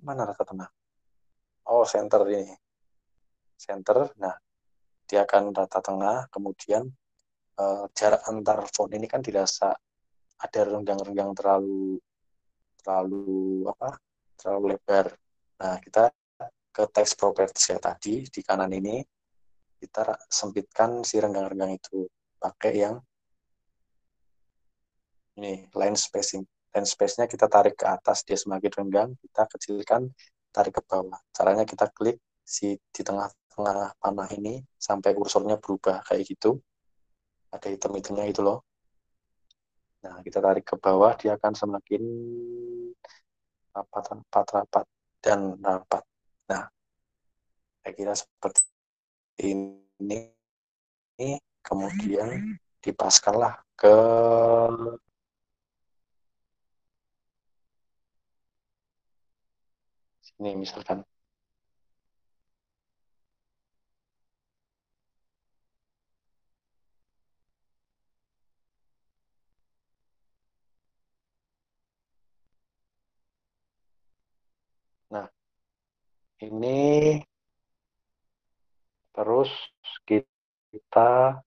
mana rata tengah? Oh, center ini. Center. Nah, dia akan rata tengah. Kemudian jarak antar font ini kan dirasa ada renggang-renggang terlalu terlalu apa? Terlalu lebar. Nah, kita ke text properties ya tadi di kanan ini kita sempitkan si renggang-renggang itu pakai yang ini line spacing. Line space-nya kita tarik ke atas, dia semakin renggang, kita kecilkan, tarik ke bawah. Caranya kita klik si di tengah-tengah panah ini sampai kursornya berubah kayak gitu. Ada hitam-hitamnya itu loh. Nah, kita tarik ke bawah, dia akan semakin rapat dan rapat. Nah, saya kira seperti ini. Kemudian dipaskanlah ke sini misalkan. Ini terus kita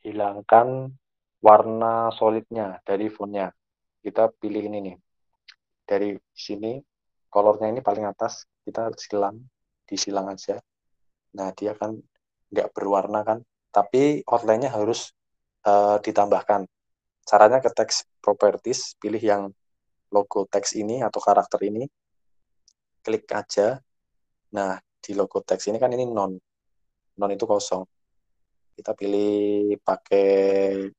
hilangkan warna solidnya dari fontnya. Kita pilih ini nih. Dari sini, colornya ini paling atas, kita disilang aja. Nah, dia kan nggak berwarna kan, tapi outline-nya harus ditambahkan. Caranya ke text properties, pilih yang logo teks ini atau karakter ini, klik aja. Nah, di logo teks ini kan ini non itu kosong. Kita pilih pakai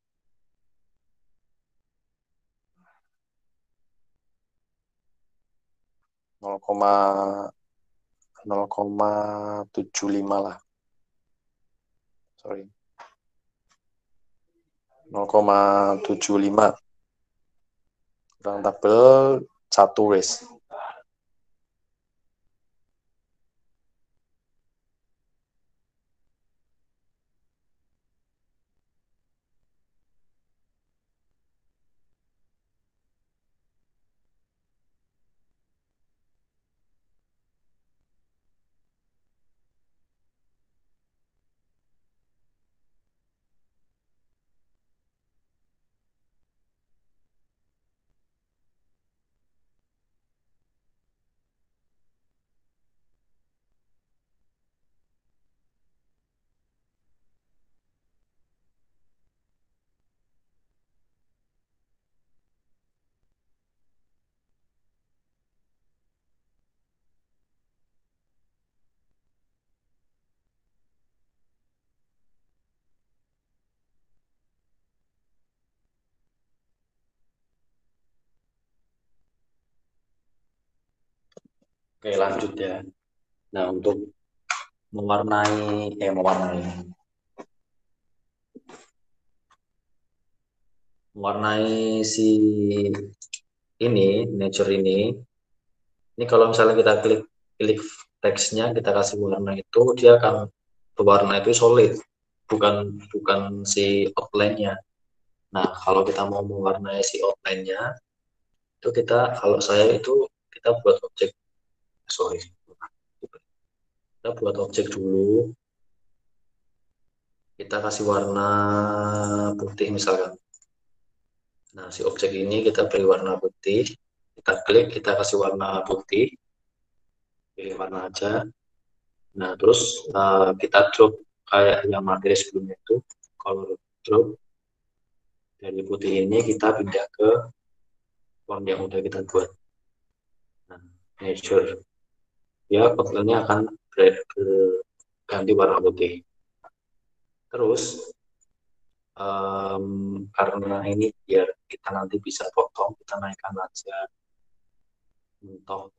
0,75 lah. Sorry. 0,75 kurang tabel 1 race. Oke, lanjut ya. Nah, untuk mewarnai si nature ini kalau misalnya kita klik klik teksnya, kita kasih warna itu, dia akan berwarna itu solid, bukan bukan si outline-nya. Nah, kalau kita mau mewarnai si outline-nya, itu kalau saya itu, kita buat objek, sorry, kita buat objek dulu, kita kasih warna putih misalkan. Nah, si objek ini kita beri warna putih, kita klik, kita kasih warna putih, pilih warna aja. Nah, terus kita drop kayak yang materi sebelumnya itu, color drop, dari putih ini kita pindah ke font yang udah kita buat. Nah, nature, ya outline-nya akan berganti warna putih. Terus, karena ini biar kita nanti bisa potong, kita naikkan aja mentok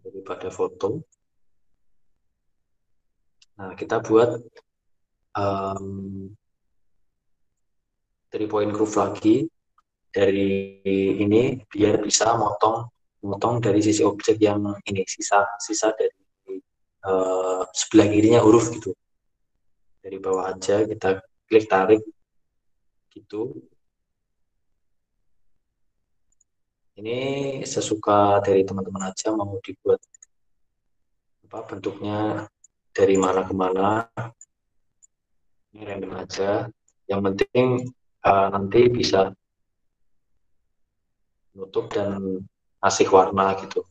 daripada foto. Nah, kita buat 3-point groove lagi dari ini biar bisa motong dari sisi objek yang ini, sisa dari sebelah kirinya huruf gitu. Dari bawah aja kita klik tarik gitu. Ini sesuka dari teman-teman aja, mau dibuat apa bentuknya dari mana ke mana, ini random aja. Yang penting nanti bisa nutup dan ngasih warna gitu.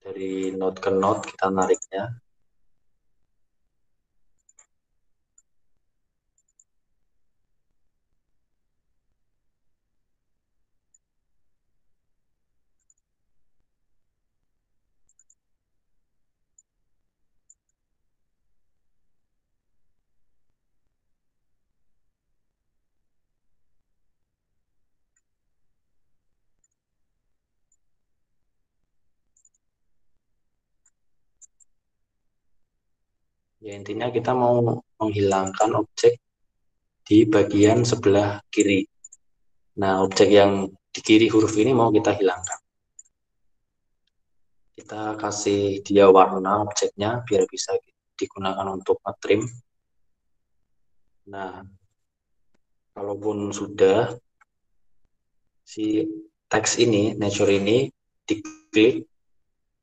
Dari node ke node kita nariknya. Ya, intinya kita mau menghilangkan objek di bagian sebelah kiri. Nah, objek yang di kiri huruf ini mau kita hilangkan. Kita kasih dia warna objeknya biar bisa digunakan untuk nge-trim. Nah, kalaupun sudah, si teks ini, nature ini, diklik,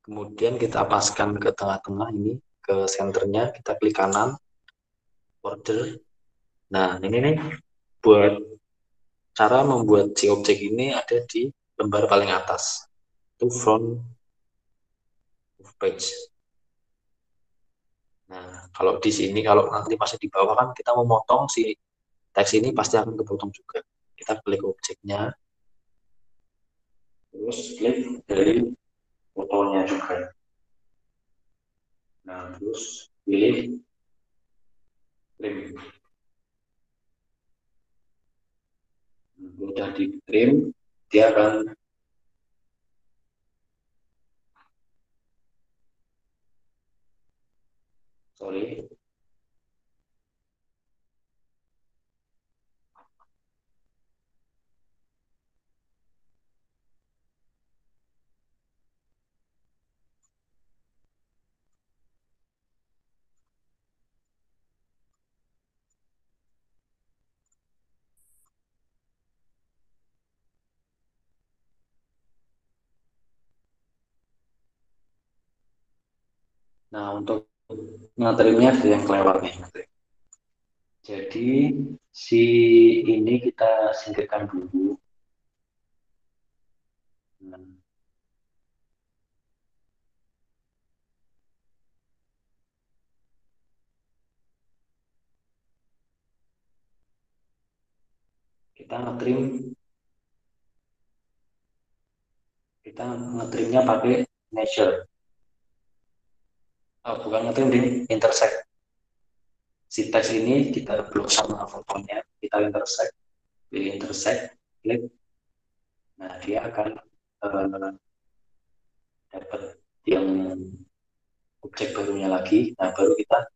kemudian kita paskan ke tengah-tengah ini, ke senternya, kita klik kanan, order. Nah, ini nih buat cara membuat si objek ini ada di lembar paling atas, itu front of page. Nah, kalau di sini, kalau nanti masih di bawah kan kita memotong si teks ini pasti akan kepotong juga. Kita klik objeknya, terus klik dari fotonya juga. Nah, terus pilih trim. Udah di trim, dia akan sorry. Nah, untuk ngetrimnya ada yang kelewat nih. Jadi si ini kita singkirkan dulu. Nah, kita ngetrim, kita ngetrimnya pakai measure. Oh, bukan ngetrim deh, intersect. Si teks ini kita blok sama fotonya, kita intersect, pilih intersect, klik. Nah, dia akan dapat yang objek barunya lagi. Nah, baru kita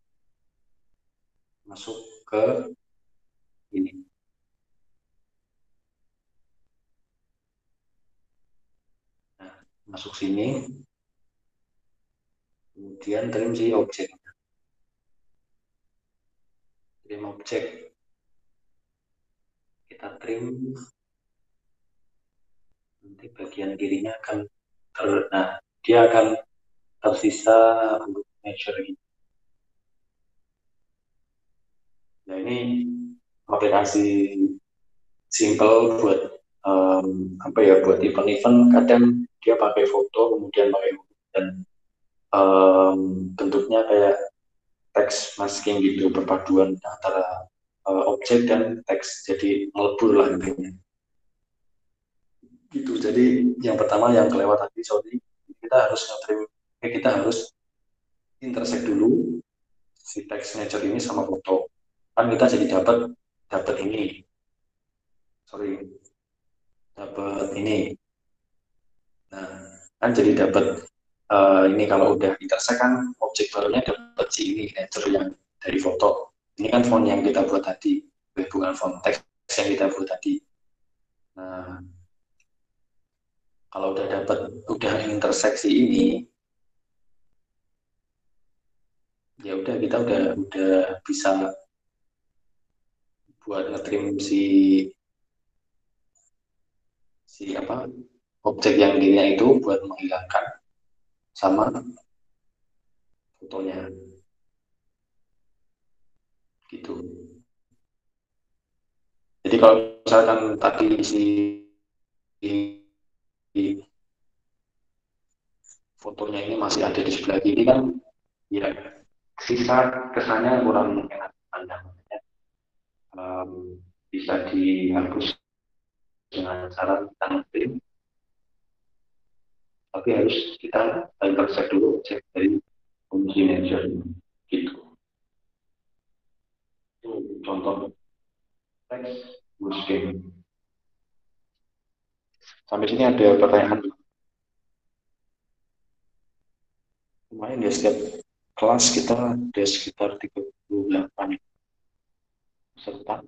masuk ke ini. Nah, masuk sini, kemudian trim si objek. Trim objek, kita trim, nanti bagian kirinya akan nah, dia akan tersisa untuk measure ini. Nah, ini aplikasi simple buat apa ya, buat event-event. Kadang dia pakai foto kemudian pakai dan bentuknya kayak teks masking gitu, perpaduan antara objek dan teks, jadi melebur lah intinya gitu. Jadi yang pertama yang kelewat tadi, sorry, kita harus kita harus intersect dulu si teks nature ini sama foto, kan kita jadi dapat dapat ini, sorry, dapat ini. Nah, kan jadi dapat ini kalau udah intersect kan objek barunya dapat si ini nature yang dari foto. Ini kan font yang kita buat tadi, bukan font teks yang kita buat tadi. Nah, kalau udah dapat, udah interseksi ini, ya udah kita udah bisa buat ngetrim si apa objek yang dirinya itu, buat menghilangkan sama fotonya gitu. Jadi kalau misalkan tadi si fotonya ini masih ada di sebelah kiri kan, ya sisa kesannya kurang enak pandang. Bisa dihapus dengan cara kita ngeprint, tapi harus kita intersect dulu cek dari fungsi manager gitu. Itu contoh teks busking. Sampai sini ada pertanyaan? Lumayan ya, setiap kelas kita ada sekitar 38 peserta.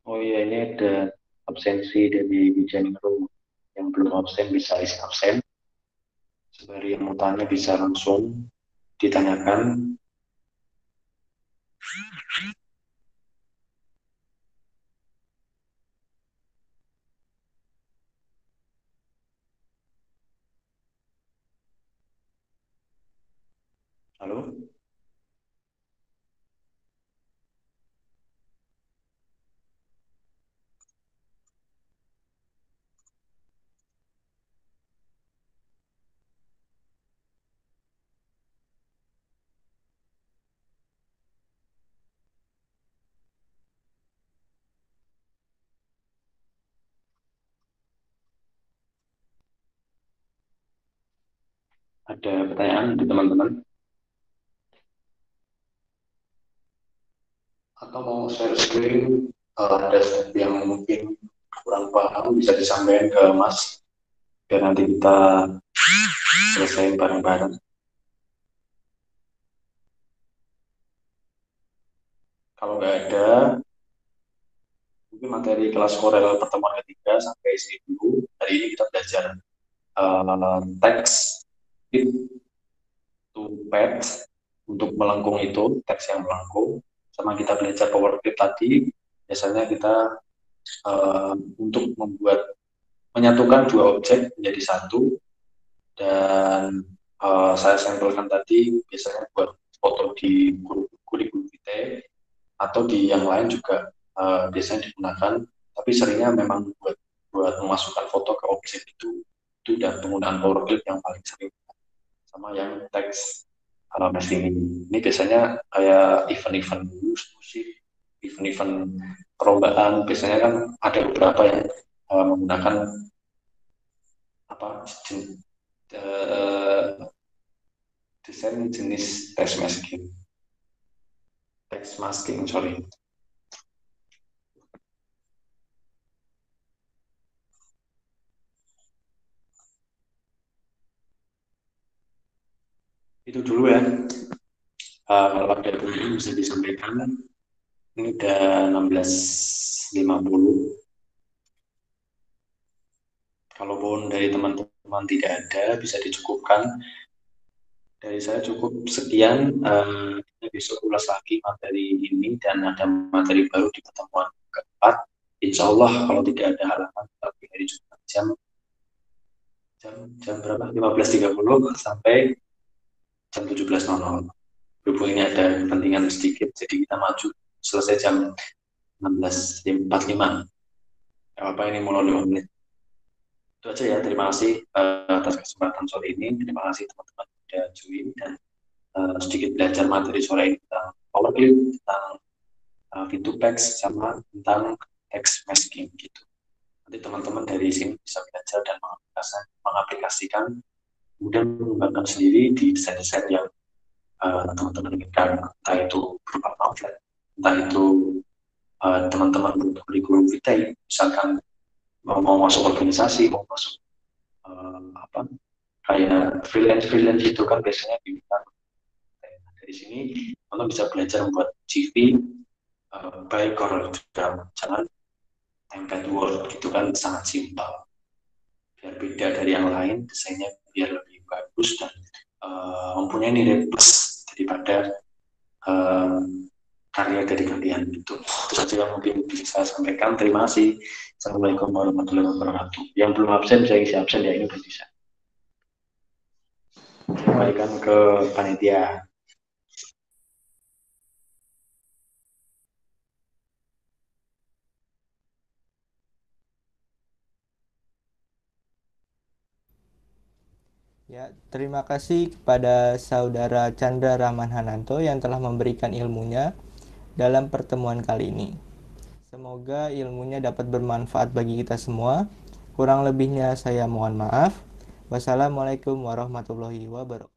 Oh iya, ini ada absensi dari Wijen Room. Yang belum absen bisa isi absen. Sembari yang mau tanya bisa langsung ditanyakan. Ada pertanyaan dari teman-teman? Atau mau share screen, ada yang mungkin kurang paham bisa disampaikan ke Mas, biar nanti kita selesaiin bareng-bareng. Kalau nggak ada, mungkin materi kelas Corel pertemuan ketiga sampai sini dulu. Hari ini kita belajar teks to pad untuk melengkung itu, teks yang melengkung. Sama kita belajar power clip tadi, biasanya kita untuk menyatukan dua objek menjadi satu, dan saya sampelkan tadi biasanya buat foto di kurikulum kita atau di yang lain juga biasanya digunakan, tapi seringnya memang buat memasukkan foto ke objek itu udah penggunaan power clip yang paling sering, sama yang teks machine ini biasanya kayak event-event musik, event-event perlombaan, biasanya kan ada beberapa yang menggunakan apa desain jenis text masking, sorry. Itu dulu ya. Kalau ada yang bisa disampaikan, ini udah 16.50. Kalaupun dari teman-teman tidak ada, bisa dicukupkan. Dari saya cukup sekian. Kita besok ulas lagi materi ini dan ada materi baru di pertemuan keempat. Insya Allah kalau tidak ada halangan, tapi hari Jumat jam berapa? 15.30 sampai jam 17.00. Berhubung ini ada kepentingan sedikit, jadi kita maju selesai jam 16.45. Apa ini mulai 5 menit. Itu aja ya, terima kasih atas kesempatan sore ini. Terima kasih teman-teman sudah join dan sedikit belajar materi sore ini tentang power clip, tentang V2Pad, sama tentang text masking gitu. Nanti teman-teman dari sini bisa belajar dan mengaplikasikan, kemudian mengembangkan sendiri di desain-desain yang teman-teman inginkan, entah itu berupa pamflet, entah itu teman-teman butuh kurikulum vitae, misalkan mau masuk organisasi, mau masuk apa kayak freelance itu kan biasanya diminta. Dari sini teman bisa belajar membuat CV baik Corel juga, jangan template Word gitu kan, sangat simpel, biar beda dari yang lain, desainnya biar lebih bagus dan mempunyai nilai plus daripada karya dari kalian itu. Itu saja yang mungkin bisa saya sampaikan. Terima kasih. Assalamualaikum warahmatullahi wabarakatuh. Yang belum absen saya isi absen ya, ini belum bisa. Kembalikan ke panitia. Ya, terima kasih kepada Saudara Chandra Rahman Hananto yang telah memberikan ilmunya dalam pertemuan kali ini. Semoga ilmunya dapat bermanfaat bagi kita semua. Kurang lebihnya saya mohon maaf. Wassalamualaikum warahmatullahi wabarakatuh.